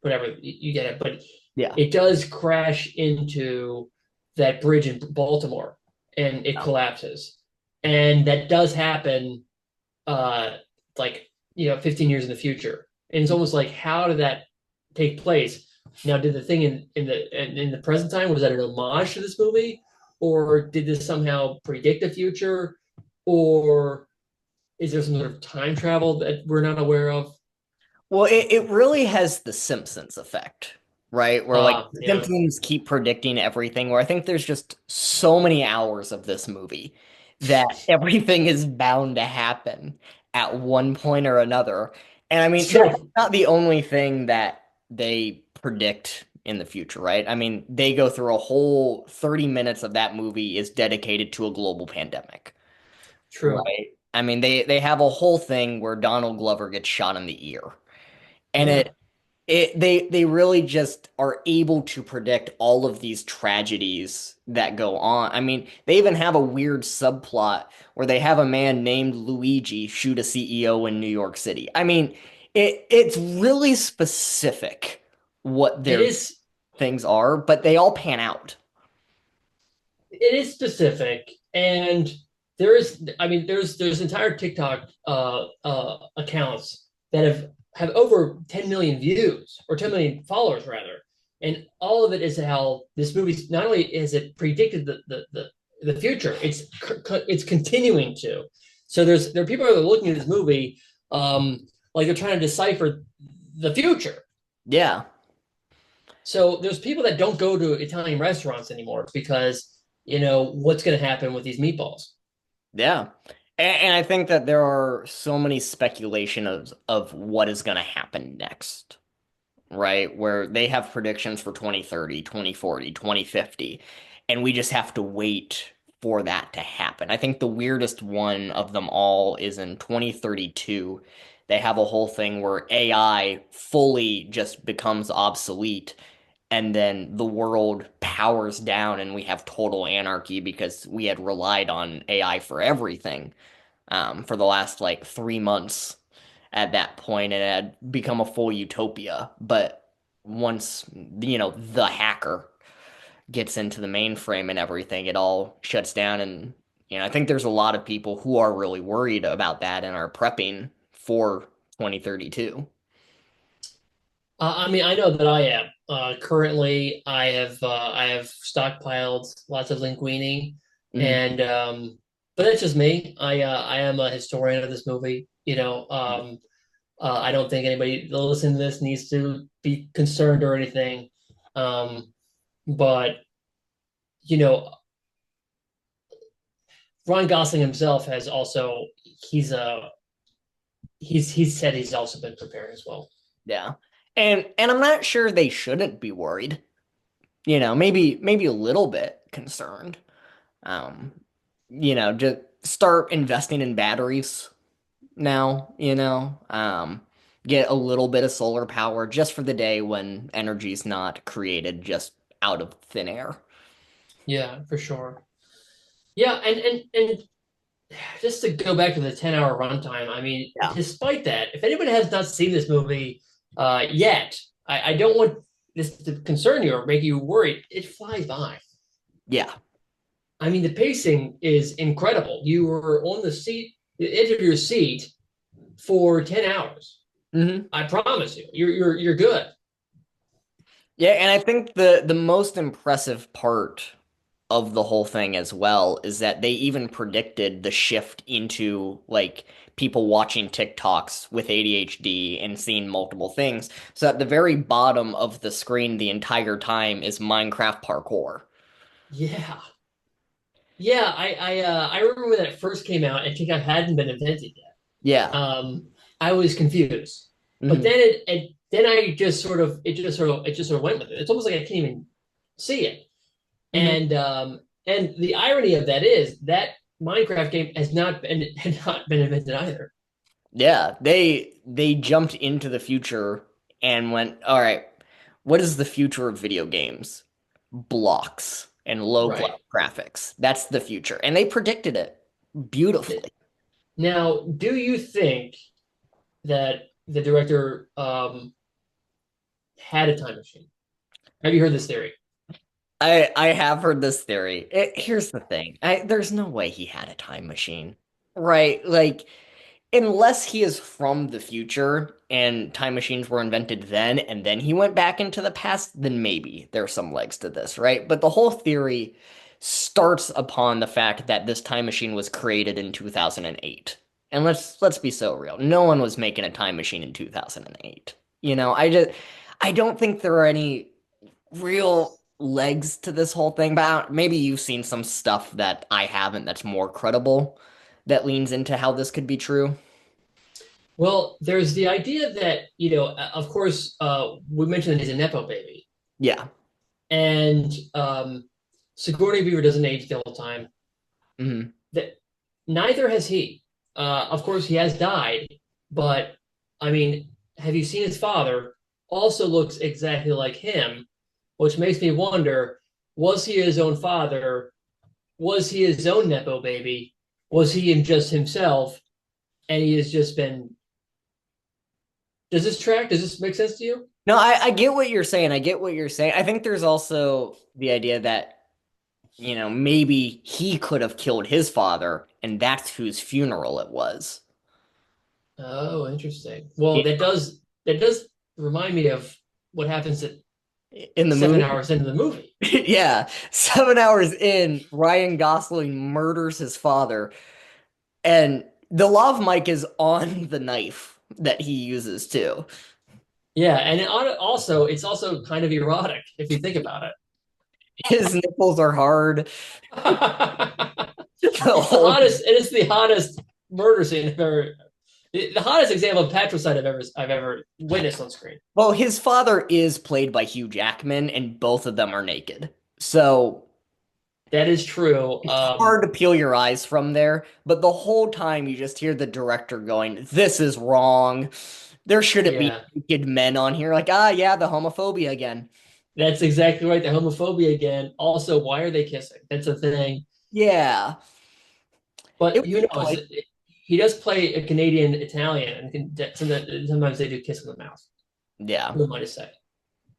whatever you get it, but Yeah. it does crash into that bridge in Baltimore, and it Yeah. collapses, and that does happen uh like 15 years in the future. And it's almost like how did that take place? Now, did the thing in the present time, was that an homage to this movie, or did this somehow predict the future, or is there some sort of time travel that we're not aware of? Well, it really has the Simpsons effect, right? Where like the Yeah, Simpsons keep predicting everything, where I think there's just so many hours of this movie that everything is bound to happen at one point or another. And I it's mean, that's true. not the only thing that they predict in the future, right? I mean, they go through a whole 30 minutes of that movie is dedicated to a global pandemic, True. right? I mean, they have a whole thing where Donald Glover gets shot in the ear. And Yeah. they really just are able to predict all of these tragedies that go on. I mean, they even have a weird subplot where they have a man named Luigi shoot a CEO in New York City. I mean, it's really specific what It their is things are, but they all pan out. it is specific, and there is I mean there's entire TikTok accounts that have over 10 million views, or 10 million followers rather, and all of it is how this movie, not only is it predicted the future, it's continuing to. So there are people that are looking at this movie, like they're trying to decipher the future. Yeah. So there's people that don't go to Italian restaurants anymore because what's going to happen with these meatballs. Yeah. And I think that there are so many speculation of what is going to happen next. Right? Where they have predictions for 2030, 2040, 2050, and we just have to wait for that to happen. I think the weirdest one of them all is in 2032. They have a whole thing where AI fully just becomes obsolete, and then the world powers down, and we have total anarchy because we had relied on AI for everything for the last like 3 months at that point, and it had become a full utopia. But once, the hacker gets into the mainframe and everything, it all shuts down. And, I think there's a lot of people who are really worried about that and are prepping for 2032. I mean, I know that I am. Currently, I have stockpiled lots of linguine, Mhm. and but that's just me. I am a historian of this movie. I don't think anybody that listens to this needs to be concerned or anything. Um, but you know, Ron Gosling himself has also he's said he's also been prepared as well. Yeah. And I'm not sure they shouldn't be worried. Maybe a little bit concerned. Um, just start investing in batteries now, get a little bit of solar power just for the day when energy's not created just out of thin air. Yeah, for sure. Yeah, and just to go back to the 10-hour runtime, I mean, Yeah. despite that, if anybody has not seen this movie yet, I don't want this to concern you or make you worried. It flies by. Yeah. I mean, the pacing is incredible. You were on the seat, the edge of your seat for 10 hours. Hmm. I promise you, you're good. Yeah, and I think the most impressive part of the whole thing as well is that they even predicted the shift into like people watching TikToks with ADHD and seeing multiple things. So at the very bottom of the screen the entire time is Minecraft parkour. Yeah. Yeah, I remember when that first came out and TikTok hadn't been invented yet. Yeah. I was confused, but Hmm. then I just sort of it just sort of went with it. It's almost like I can't even see it. Hmm. And the irony of that is that Minecraft game had not been invented either. Yeah, they jumped into the future and went, all right, what is the future of video games? Blocks and low glow Right. graphics. That's the future. And they predicted it beautifully. Now, do you think that the director had a time machine? Have you heard this theory? I have heard this theory. Here's the thing. There's no way he had a time machine. Right? Like unless he is from the future and time machines were invented then and then he went back into the past, then maybe there's some legs to this, right? But the whole theory starts upon the fact that this time machine was created in 2008. And let's be so real. No one was making a time machine in 2008. I don't think there are any real legs to this whole thing, but maybe you've seen some stuff that I haven't that's more credible that leans into how this could be true. Well, there's the idea that, of course, we mentioned that he's a Nepo baby. Yeah. And Sigourney Weaver doesn't age the whole time. Hmm. That neither has he. Of course, he has died, but I mean, have you seen his father? Also looks exactly like him, which makes me wonder: was he his own father? Was he his own nepo baby? Was he just himself? And he has just been. Does this track? Does this make sense to you? No, I get what you're saying. I get what you're saying. I think there's also the idea that, maybe he could have killed his father, and that's whose funeral it was. Oh, interesting. Well, Yeah. that does remind me of what happens at In the seven movie? hours into the movie. Yeah. 7 hours in, Ryan Gosling murders his father, and the lav mic is on the knife that he uses too. Yeah, and also it's also kind of erotic if you think about His nipples are hard. it. The whole It is the hottest murder scene I've ever, the hottest example of patricide I've ever witnessed on screen. Well, his father is played by Hugh Jackman, and both of them are naked. So That is true. it's hard to peel your eyes from there, but the whole time you just hear the director going, "This is wrong. There shouldn't be Yeah, naked men on here." Like, ah, yeah, the homophobia again. that's exactly right. The homophobia again. Also, why are they kissing? That's a thing. Yeah, it But was who a knows? choice. He does play a Canadian Italian, and sometimes they do kiss in the mouth. Yeah, Who am I to say?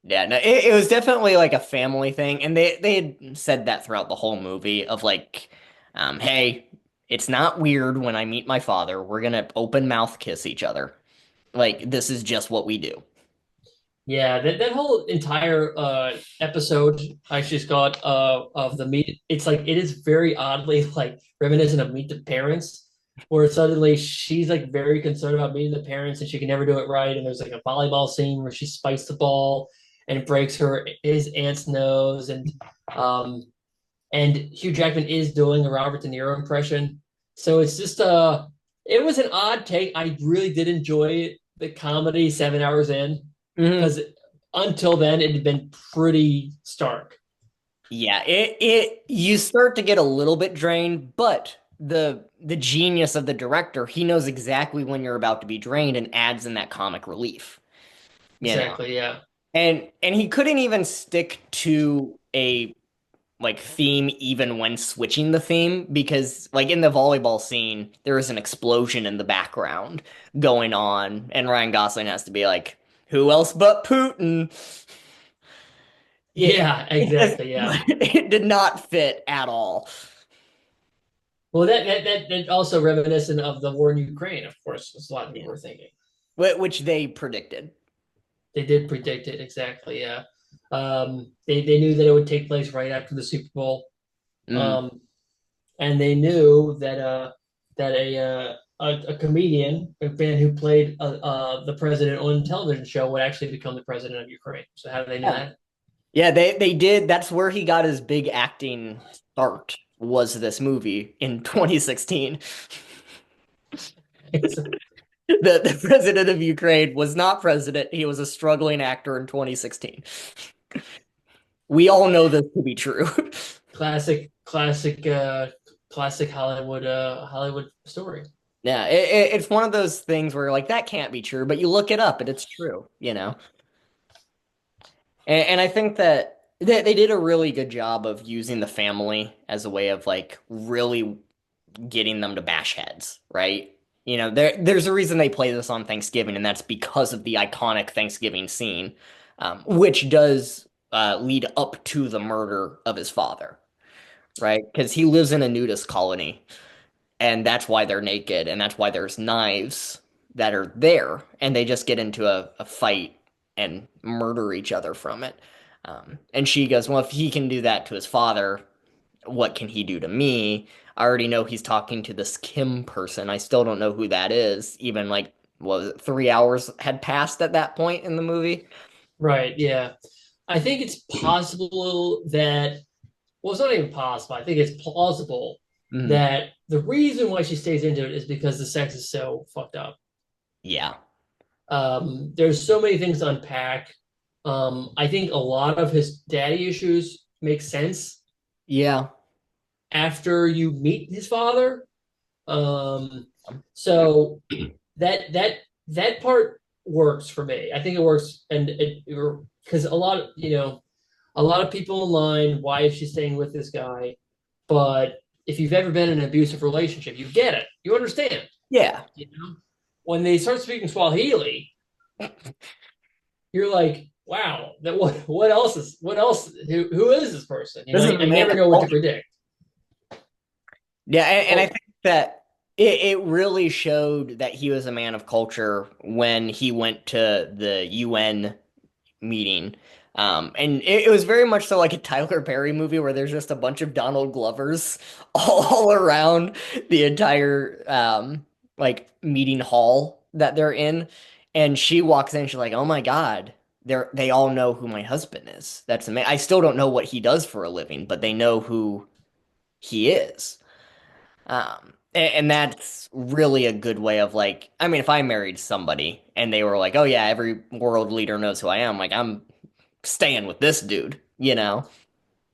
yeah. No, it was definitely like a family thing, and they had said that throughout the whole movie of like, hey, it's not weird when I meet my father. We're gonna open mouth kiss each other. Like this is just what we do. Yeah, that whole entire episode, I just got of the meet. It's like it is very oddly like reminiscent of Meet the Parents, where suddenly she's like very concerned about meeting the parents and she can never do it right. And there's like a volleyball scene where she spikes the ball and breaks his aunt's nose, um and Hugh Jackman is doing a Robert De Niro impression. So it's just it was an odd take. I really did enjoy the comedy 7 hours in Mhm. because until then it had been pretty stark. Yeah, it you start to get a little bit drained, but the genius of the director, he knows exactly when you're about to be drained and adds in that comic relief, you know. Exactly, yeah. And he couldn't even stick to a like theme even when switching the theme because like in the volleyball scene there is an explosion in the background going on and Ryan Gosling has to be like who else but Putin. it, Yeah, it just exactly. Yeah. it did not fit at all. Well, that also reminiscent of the war in Ukraine, of course, as a lot of people Yeah. were thinking. Which they predicted. They did predict it exactly. Yeah. They knew that it would take place right after the Super Bowl. Mm. Um, and they knew that a comedian, a man who played the president on a television show, would actually become the president of Ukraine. So how do they know Yeah. that? Yeah, they did. That's where he got his big acting start, was this movie in 2016. The president of Ukraine was not president. He was a struggling actor in 2016. We all know this to be true. classic, classic, classic Hollywood story. Yeah, it's one of those things where like that can't be true, but you look it up and it's true, you know. And I think that they did a really good job of using the family as a way of like really getting them to bash heads, right? You know, there's a reason they play this on Thanksgiving, and that's because of the iconic Thanksgiving scene, which does lead up to the murder of his father, right? Because he lives in a nudist colony, and that's why they're naked, and that's why there's knives that are there, and they just get into a fight and murder each other from it. And she goes, well, if he can do that to his father, what can he do to me? I already know he's talking to this Kim person. I still don't know who that is. Even like, what was it, 3 hours had passed at that point in the movie? Right. Yeah. I think it's possible that, well, it's not even possible. I think it's plausible Mhm. that the reason why she stays into it is because the sex is so fucked up. Yeah. There's so many things to unpack. I think a lot of his daddy issues make sense Yeah. after you meet his father. Um, so that part works for me. I think it works, and it because a lot of a lot of people online. Why is she staying with this guy? But if you've ever been in an abusive relationship, you get it. You understand. Yeah. You know, when they start speaking Swahili, you're like, wow, that what else? Who is this person? You know, This is I a man never of know what to culture. predict. Yeah, and I Well, think that it really showed that he was a man of culture when he went to the UN meeting. And it was very much so like a Tyler Perry movie where there's just a bunch of Donald Glovers all around the entire like meeting hall that they're in. And she walks in and she's like, "Oh my God, they all know who my husband is." That's amazing. I still don't know what he does for a living, but they know who he is. And that's really a good way of like, I mean, if I married somebody and they were like, "Oh yeah, every world leader knows who I am," like I'm staying with this dude, you know?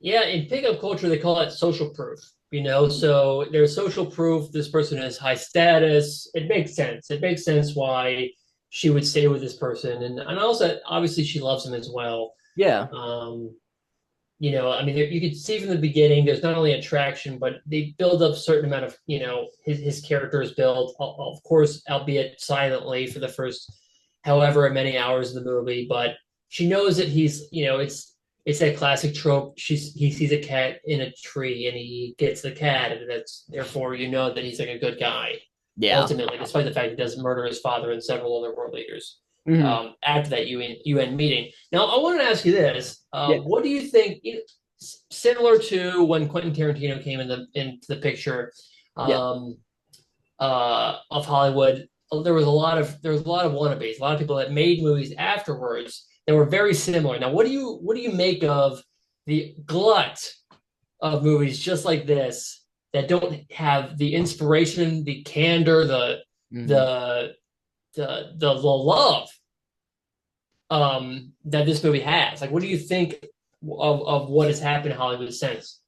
yeah, in pickup culture, they call it social proof. You know, so there's social proof. This person is high status. It makes sense. It makes sense why she would stay with this person, and also obviously she loves him as well. Yeah. Um, I mean, you could see from the beginning, there's not only attraction, but they build up a certain amount of, his character is built, of course, albeit silently for the first however many hours of the movie. But she knows that it's that classic trope. He sees a cat in a tree and he gets the cat, and that's therefore that he's like a good guy. Yeah. Ultimately, despite the fact he does murder his father and several other world leaders Mhm. after that UN meeting. Now, I wanted to ask you this: Yeah. what do you think? Similar to when Quentin Tarantino came into the picture Yeah. um, of Hollywood, there was a lot of wannabes, a lot of people that made movies afterwards that were very similar. Now, what do you make of the glut of movies just like this that don't have the inspiration, the candor, Mhm. the the love that this movie has? Like, what do you think of what has happened in Hollywood since?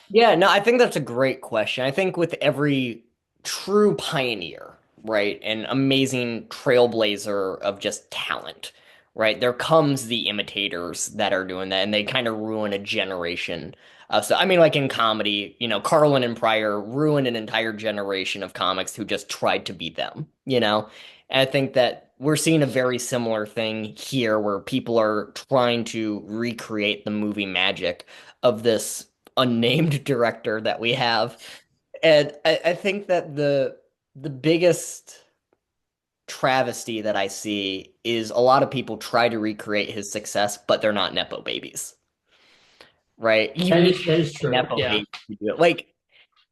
Yeah, no, I think that's a great question. I think with every true pioneer, right, an amazing trailblazer of just talent, right, there comes the imitators that are doing that, and they kind of ruin a generation So I mean, like in comedy, Carlin and Pryor ruined an entire generation of comics who just tried to be them. And I think that we're seeing a very similar thing here where people are trying to recreate the movie magic of this unnamed director that we have. And I think that the biggest travesty that I see is a lot of people try to recreate his success, but they're not Nepo babies, right? You That need is that is a true. Nepo Yeah. baby to do it. Like,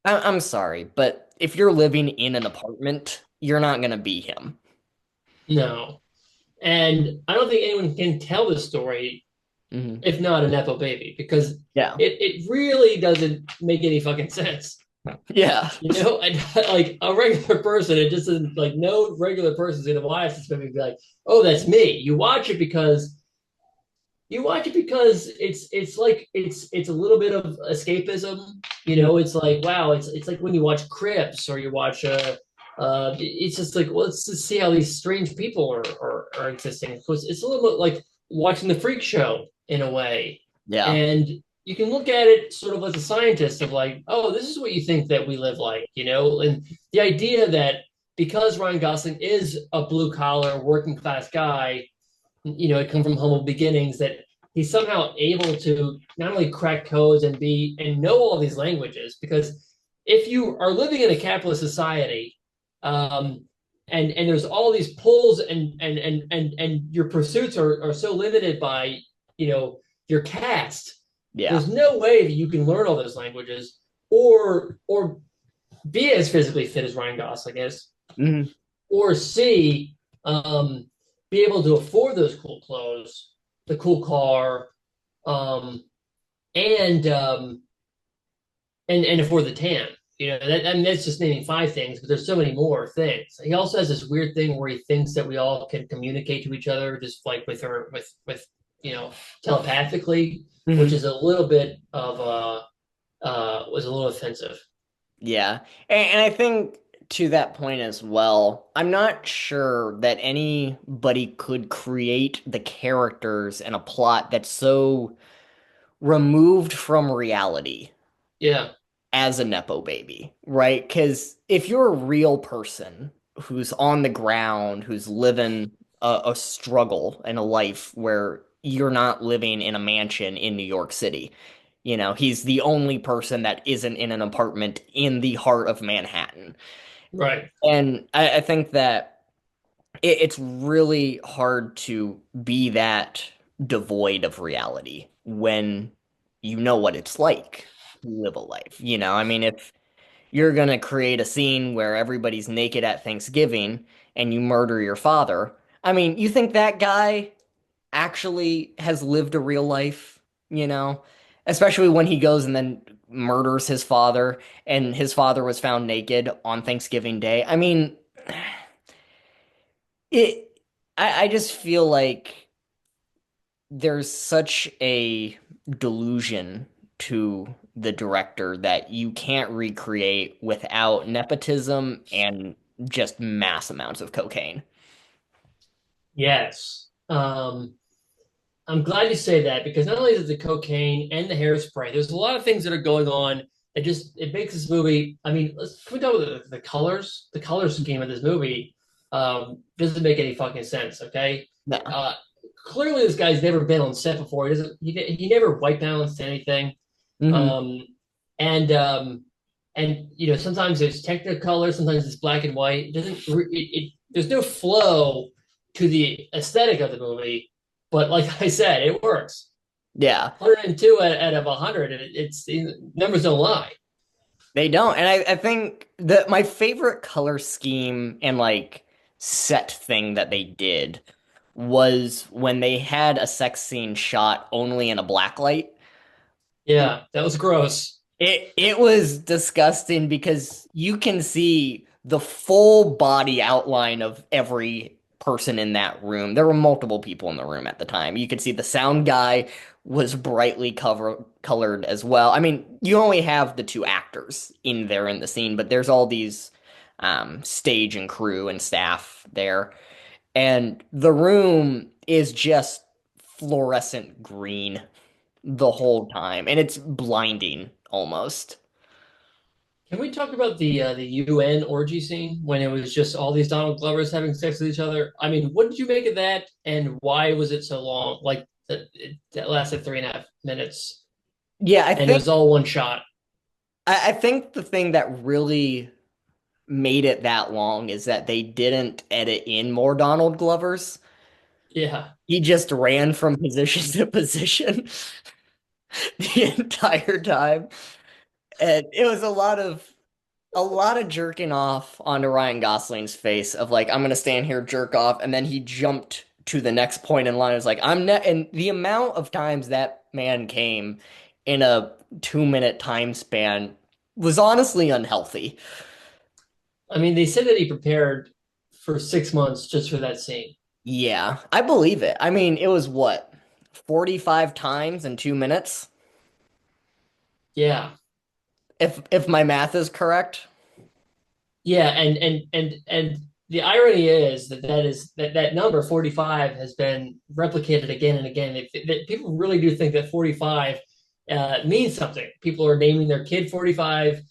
I'm sorry, but if you're living in an apartment, you're not gonna be him. No. And I don't think anyone can tell this story Hmm. if not a Nepo baby, because Yeah. it really doesn't make any fucking sense. Yeah. Like a regular person, it just isn't like no regular person's gonna watch this movie and be like, oh, that's me. You watch it because it's like it's a little bit of escapism. It's like wow, it's like when you watch Crips or you watch it's just like well, let's just see how these strange people are existing. It's a little bit like watching the freak show in a way. Yeah. And you can look at it sort of as a scientist of like, oh, this is what you think that we live like. And the idea that because Ryan Gosling is a blue collar working class guy, it come from humble beginnings that he's somehow able to not only crack codes and know all these languages because if you are living in a capitalist society um, and there's all these pulls and your pursuits are so limited by your caste, Yeah. there's no way that you can learn all those languages or be as physically fit as Ryan Gosling is Hmm. or C, um, be able to afford those cool clothes, the cool car, um, and and afford the tan. I mean, that's just naming five things, but there's so many more things. He also has this weird thing where he thinks that we all can communicate to each other just like with telepathically, which Hmm. is a little bit of was a little offensive. Yeah. And I think to that point as well, I'm not sure that anybody could create the characters and a plot that's so removed from reality Yeah, as a Nepo baby, right? Because if you're a real person who's on the ground, who's living a struggle and a life where you're not living in a mansion in New York City, he's the only person that isn't in an apartment in the heart of Manhattan. right. And I think that it's really hard to be that devoid of reality when you know what it's like to live a life. I mean, if you're gonna create a scene where everybody's naked at Thanksgiving and you murder your father, I mean, you think that guy actually has lived a real life, you know? Especially when he goes and then murders his father and his father was found naked on Thanksgiving Day. I mean, it I just feel like there's such a delusion to the director that you can't recreate without nepotism and just mass amounts of cocaine. Yes. I'm glad you say that because not only is it the cocaine and the hairspray, there's a lot of things that are going on that just it makes this movie. I mean, can we talk about the colors? The color scheme of this movie doesn't make any fucking sense. Okay, No. uh, clearly this guy's never been on set before. He doesn't. He never white balanced anything. Hmm. Um, and sometimes there's Technicolor, sometimes it's black and white. It doesn't. There's no flow to the aesthetic of the movie, but like I said, it works. Yeah, 102 out of 100, it's the numbers don't lie. they don't. And I think that my favorite color scheme and like set thing that they did was when they had a sex scene shot only in a black light. Yeah, that was gross. It was disgusting because you can see the full body outline of every person in that room. There were multiple people in the room at the time. You could see the sound guy was brightly colored as well. I mean, you only have the two actors in there in the scene, but there's all these stage and crew and staff there. And the room is just fluorescent green. the whole time, and it's blinding almost. Can we talk about the UN orgy scene when it was just all these Donald Glovers having sex with each other? I mean, what did you make of that, and why was it so long? Like that lasted 3.5 minutes, Yeah, and it was all one shot. I think the thing that really made it that long is that they didn't edit in more Donald Glovers. Yeah. He just ran from position to position the entire time. And it was a lot of jerking off onto Ryan Gosling's face of like, I'm gonna stand here, jerk off, and then he jumped to the next point in line. It was like, I'm ne and the amount of times that man came in a 2 minute time span was honestly unhealthy. I mean, they said that he prepared for 6 months just for that scene. Yeah, I believe it. I mean, it was what, 45 times in 2 minutes? Yeah. If my math is correct. Yeah, and the irony is that number 45 has been replicated again and again. That people really do think that 45 means something. People are naming their kid 45.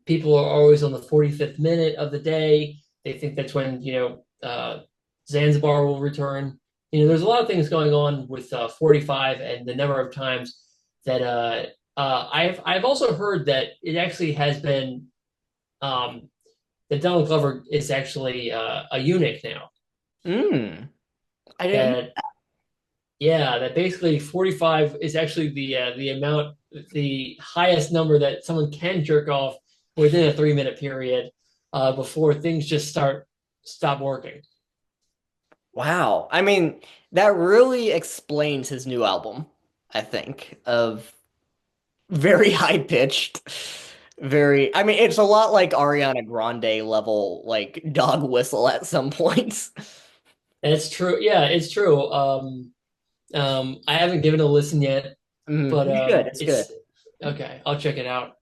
People are always on the 45th minute of the day. They think that's when, Zanzibar will return. There's a lot of things going on with 45 and the number of times that I've also heard that it actually has been um, that Donald Glover is actually a eunuch now. Mm, I didn't know. That Yeah, that basically 45 is actually the highest number that someone can jerk off within a 3 minute period before things just stop working. Wow. I mean, that really explains his new album, I think, of very high pitched, I mean, it's a lot like Ariana Grande level, like dog whistle at some points. And it's true. Yeah, it's true. I haven't given it a listen yet, but You should. It's good. it's okay. I'll check it out.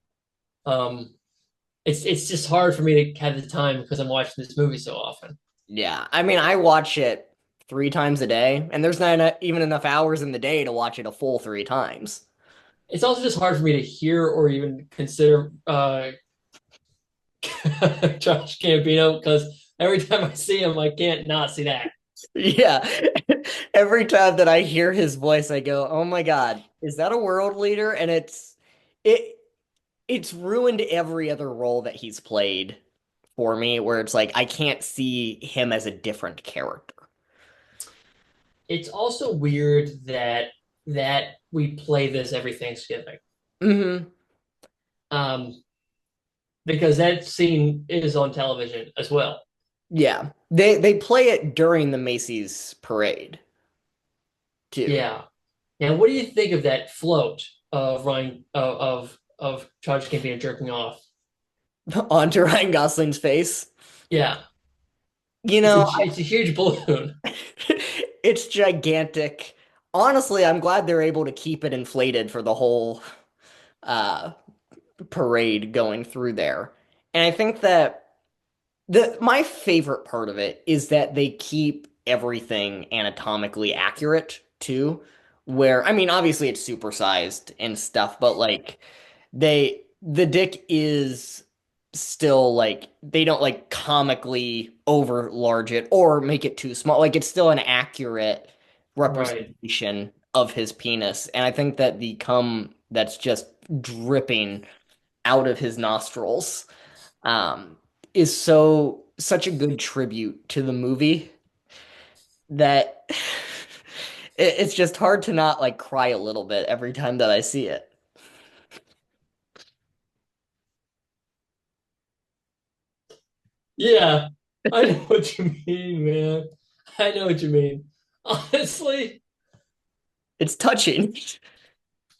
Um, it's just hard for me to have the time because I'm watching this movie so often. Yeah. I mean, I watch it 3 times a day, and there's not even enough hours in the day to watch it a full 3 times. It's also just hard for me to hear or even consider Josh Campino because every time I see him, I can't not see that. Yeah. Every time that I hear his voice, I go, "Oh my God, is that a world leader?" And it it's ruined every other role that he's played for me, where it's like I can't see him as a different character. It's also weird that we play this every Thanksgiving. Hmm. Um, because that scene is on television as well. Yeah. They play it during the Macy's parade too. Yeah. Now, what do you think of that float of Ryan of Charles Campino jerking off? Onto Ryan Gosling's face. Yeah, You it's a know, it's a huge balloon. it's gigantic. Honestly, I'm glad they're able to keep it inflated for the whole uh parade going through there. And I think that my favorite part of it is that they keep everything anatomically accurate too. Where I mean, obviously it's supersized and stuff, but like the dick is still like they don't like comically overlarge it or make it too small. Like it's still an accurate Right. representation of his penis. And I think that the cum that's just dripping out of his nostrils um, is such a good tribute to the movie that it's just hard to not like cry a little bit every time that I see it. Yeah, I know what you mean, man. I know what you mean. Honestly, It's touching.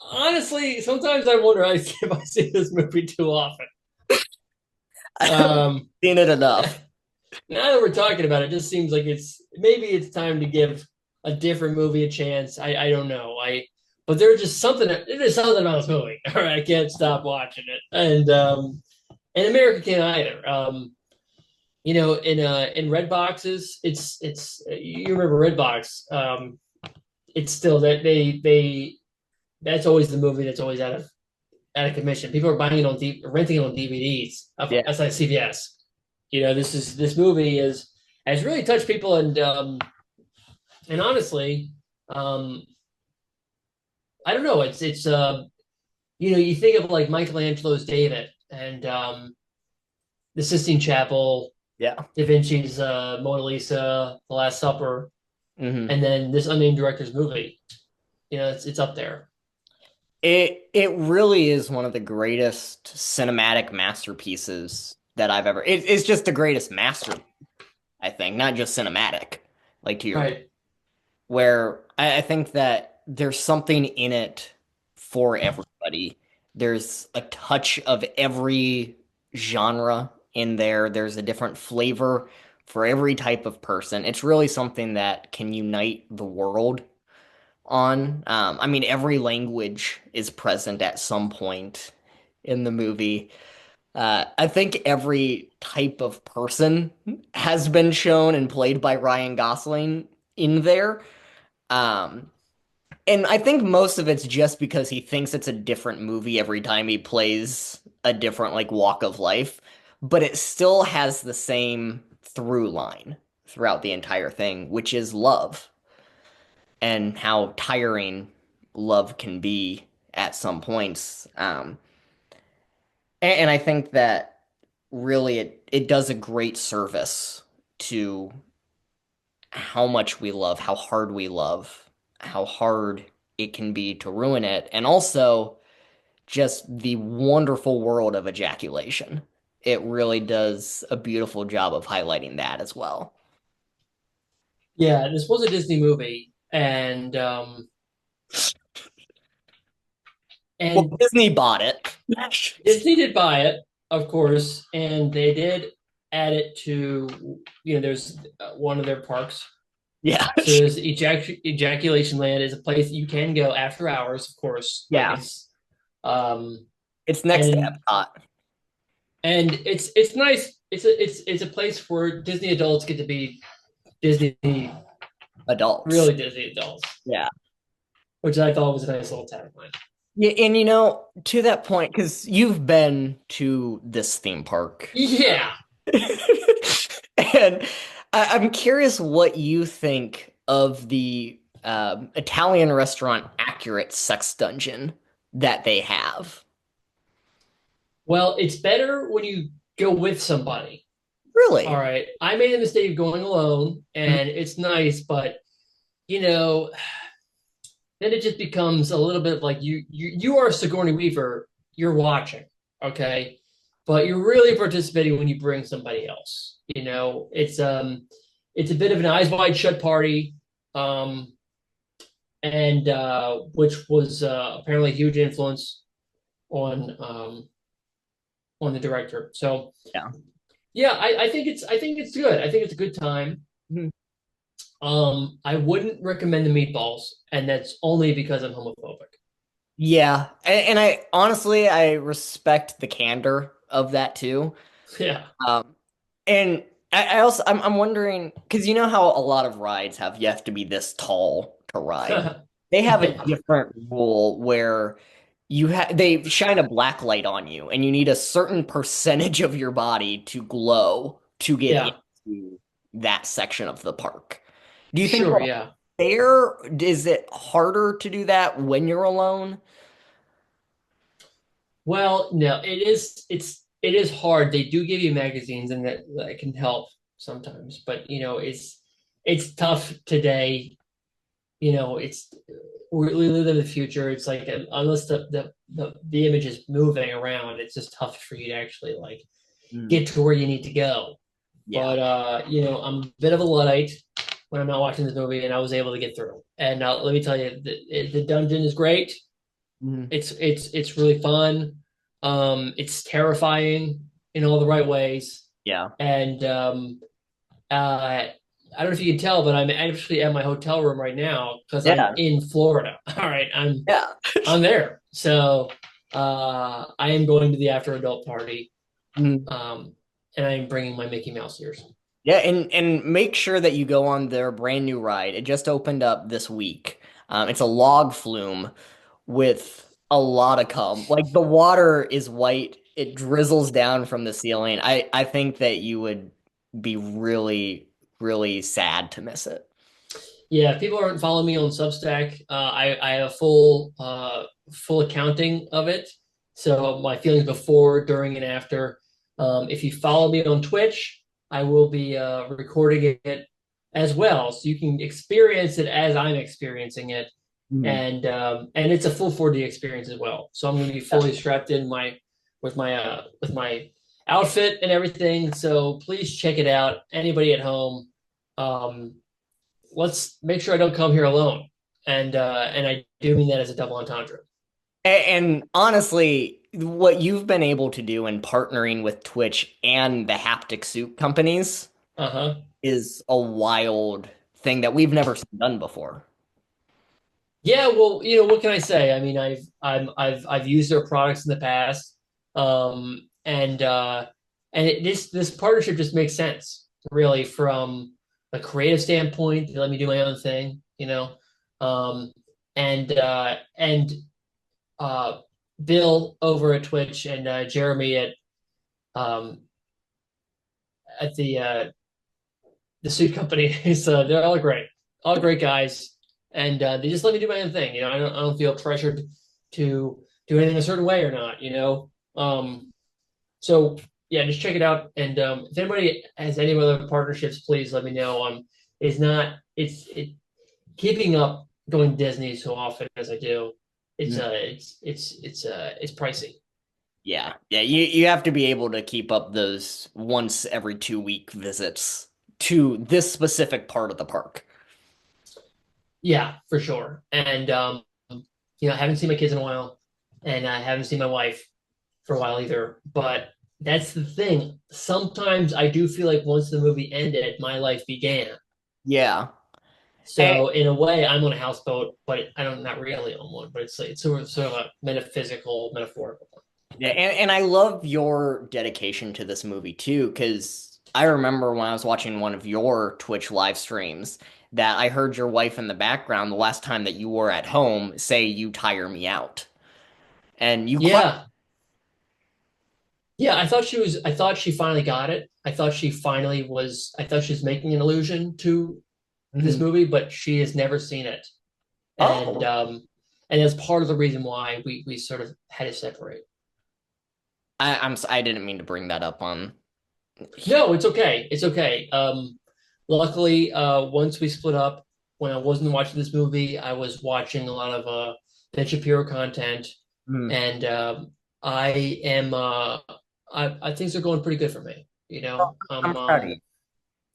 honestly, sometimes I wonder if I see this movie too often. I haven't Um, seen it now enough. that we're talking about it, it just seems like it's time to give a different movie a chance. I don't know. But there's something about this movie. All right, I can't stop watching it. And America can't either. In red boxes, it's you remember Redbox. It's still that they that's always the movie that's always out of commission. People are buying it on renting it on DVDs. Yeah. That's like CBS. This movie is has really touched people, and honestly, um, I don't know. You think of like Michelangelo's David and the Sistine Chapel, Yeah. Da Vinci's Mona Lisa, The Last Supper, Hmm. and then this unnamed director's movie. It's up there. It really is one of the greatest cinematic masterpieces that I've ever. It's just the greatest master, I think, not just cinematic, like to your point, Right. where I think that there's something in it for everybody. There's a touch of every genre in there. There's a different flavor for every type of person. It's really something that can unite the world on. I mean, every language is present at some point in the movie. I think every type of person has been shown and played by Ryan Gosling in there. Um, and I think most of it's just because he thinks it's a different movie every time he plays a different like walk of life, but it still has the same through line throughout the entire thing, which is love and how tiring love can be at some points. And I think that really it does a great service to how much we love, how hard we love, how hard it can be to ruin it, and also just the wonderful world of ejaculation. It really does a beautiful job of highlighting that as well. Yeah, this was a Disney movie, Well, and Disney bought it. Disney did buy it, of course, and they did add it to, there's one of their parks. Yeah. So there's Ejaculation Land is a place you can go after hours, of course. Like Yeah. um, It's next to and Epcot. it's nice. It's a place where Disney adults get to be Disney, Adults. really Disney adults, Yeah. which I thought was a nice little tagline. Yeah, and to that point, because you've been to this theme park. Yeah. And I'm curious what you think of the Italian restaurant accurate sex dungeon that they have. Well, it's better when you go with somebody. All Really? right. I made the mistake of going alone, Mhm. and it's nice, but you know, then it just becomes a little bit like you are Sigourney Weaver, you're watching, okay? But you're really participating when you bring somebody else. It's a bit of an eyes wide shut party, um, and which was apparently a huge influence on on the director. So Yeah. yeah, I think it's good. I think it's a good time. Mhm. I wouldn't recommend the meatballs, and that's only because I'm homophobic. Yeah. And I honestly I respect the candor of that too. Yeah. Um, and I also I'm wondering because you know how a lot of rides have you have to be this tall to ride. They have a Yeah. different rule where they shine a black light on you and you need a certain percentage of your body to glow to get Yeah. into that section of the park. Do you think Sure, that's yeah. fair? Is it harder to do that when you're alone? Well, no, it is hard. They do give you magazines and that can help sometimes, but it's tough today. It's we live in the future. It's like unless the image is moving around, it's just tough for you to actually like Mm, get to where you need to go. yeah. But I'm a bit of a Luddite when I'm not watching this movie, and I was able to get through. And let me tell you, the dungeon is great. Mhm. It's really fun. It's terrifying in all the right ways. Yeah. And I don't know if you can tell, but I'm actually at my hotel room right now because I'm Yeah. in Florida. All right, Yeah. I'm there. So I am going to the after adult party, Mhm. um, and I am bringing my Mickey Mouse ears. Yeah, and make sure that you go on their brand new ride. It just opened up this week. It's a log flume with a lot of cum. Like the water is white, it drizzles down from the ceiling. I think that you would be really, really sad to miss it. Yeah, if people aren't following me on Substack, I have a full accounting of it. So my feelings before, during, and after. If you follow me on Twitch, I will be recording it as well, so you can experience it as I'm experiencing it, Mhm. and it's a full 4D experience as well. So I'm going to be fully strapped in my with my outfit and everything. So please check it out. Anybody at home. Um, let's make sure I don't come here alone. And I do mean that as a double entendre. And honestly, what you've been able to do in partnering with Twitch and the haptic suit companies Uh-huh. is a wild thing that we've never done before. Yeah, well, what can I say? I mean, I've used their products in the past. This partnership just makes sense, really, from a creative standpoint. They let me do my own thing, you know. Um, and uh Bill over at Twitch and Jeremy um at the suit company. So they're all great guys, and they just let me do my own thing. I don't feel pressured to do anything a certain way or not. So yeah, just check it out. And if anybody has any other partnerships, please let me know. It's not it's it keeping up going to Disney so often as I do. It's pricey. Yeah, yeah, you have to be able to keep up those once every 2 week visits to this specific part of the park. Yeah, for sure. And I haven't seen my kids in a while, and I haven't seen my wife for a while either. But that's the thing. Sometimes I do feel like once the movie ended, my life began. Yeah. And, So in a way, I'm on a houseboat, but I don't not really on one. But it's sort of a metaphysical, metaphorical one. yeah, and I love your dedication to this movie too, because I remember when I was watching one of your Twitch live streams that I heard your wife in the background the last time that you were at home say you tire me out. And you quite Yeah, yeah. I thought she finally got it. I thought she finally was. I thought she was making an allusion to this Mhm. movie, but she has never seen it. and Oh, um, and that's part of the reason why we sort of had to separate. I didn't mean to bring that up on here. No, it's okay. It's okay. Luckily, once we split up, when I wasn't watching this movie, I was watching a lot of Ben Shapiro content, Mhm. and I am things are going pretty good for me. I'm proud of you.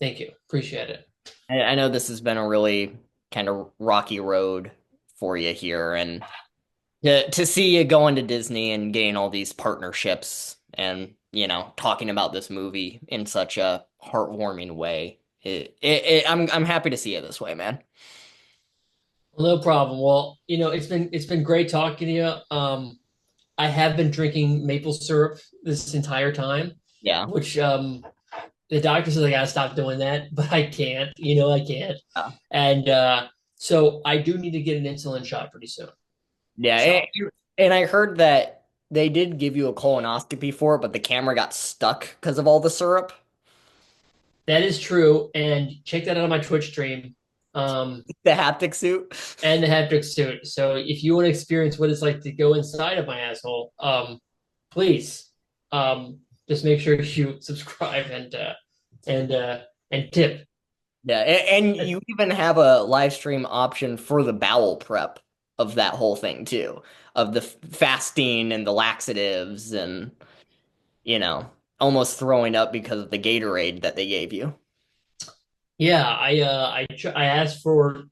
Thank you, appreciate it. I know this has been a really kind of rocky road for you here, and to see you going to Disney and getting all these partnerships and, talking about this movie in such a heartwarming way. I'm happy to see it this way, man. Well, no problem. Well, it's been great talking to you. I have been drinking maple syrup this entire time, Yeah. which the doctor says I gotta stop doing that, but I can't. I can't. Yeah. And so I do need to get an insulin shot pretty soon. Yeah. So And I heard that they did give you a colonoscopy for it, but the camera got stuck because of all the syrup. that is true. And check that out on my Twitch stream. Um, The haptic suit. and the haptic suit. So if you want to experience what it's like to go inside of my asshole, please just make sure you subscribe and and tip. Yeah, and you even have a live stream option for the bowel prep of that whole thing too, of the fasting and the laxatives and, you know, almost throwing up because of the Gatorade that they gave you. Yeah, I asked for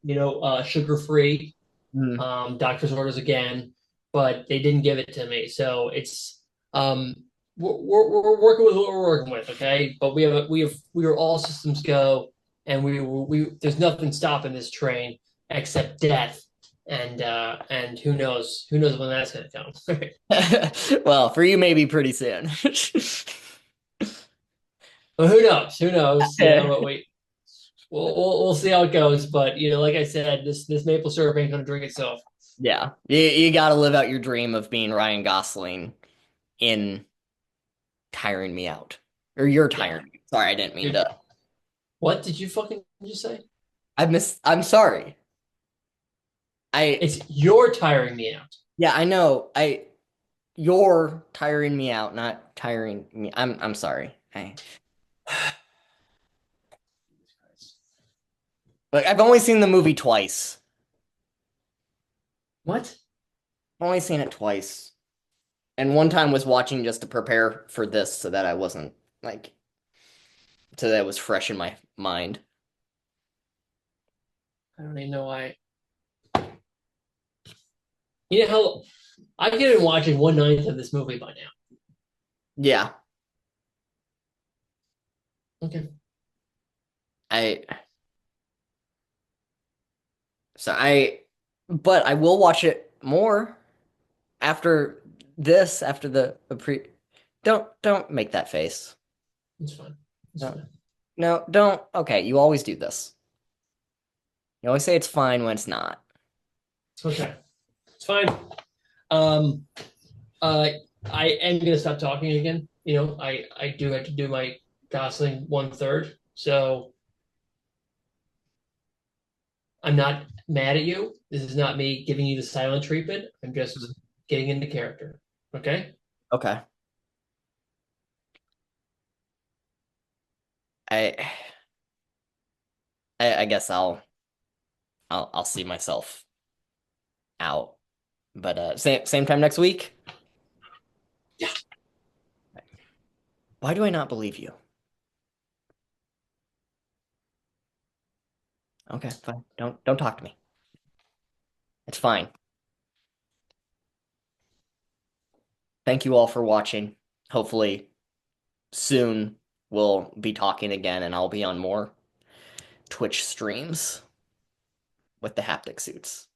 sugar free Mm. doctor's orders again, but they didn't give it to me. So it's um we're working with what we're working with, okay? But we are all systems go, and we there's nothing stopping this train except death, and who knows when that's gonna come. Well, for you, maybe pretty soon. But who knows? But we'll see how it goes. But like I said, this maple syrup ain't gonna drink itself. Yeah. You got to live out your dream of being Ryan Gosling in tiring me out. Or you're Yeah. tiring me. Sorry, I didn't mean You're, to. what did you fucking just say? I'm sorry. I It's you're tiring me out. yeah, I know. You're tiring me out, not tiring me. I'm sorry. Like I've only seen the movie twice. What? I've only seen it twice. And one time was watching just to prepare for this so that I wasn't like so that it was fresh in my mind. I don't even know why. You know how I could have been watching 1/9 of this movie by now. Yeah. Okay. I so I but I will watch it more after this, after the pre don't make that face. It's fine. It's No, fine. no, don't. Okay, you always do this. You always say it's fine when it's not. It's okay. It's fine. Um, uh, I am gonna stop talking again. I do have to do my Gosling 1/3, so I'm not mad at you. This is not me giving you the silent treatment. I'm just getting into character. Okay? Okay. I I guess I'll see myself out. But same time next week. Yeah. Why do I not believe you? Okay, fine. Don't talk to me. It's fine. Thank you all for watching. Hopefully soon we'll be talking again and I'll be on more Twitch streams with the haptic suits.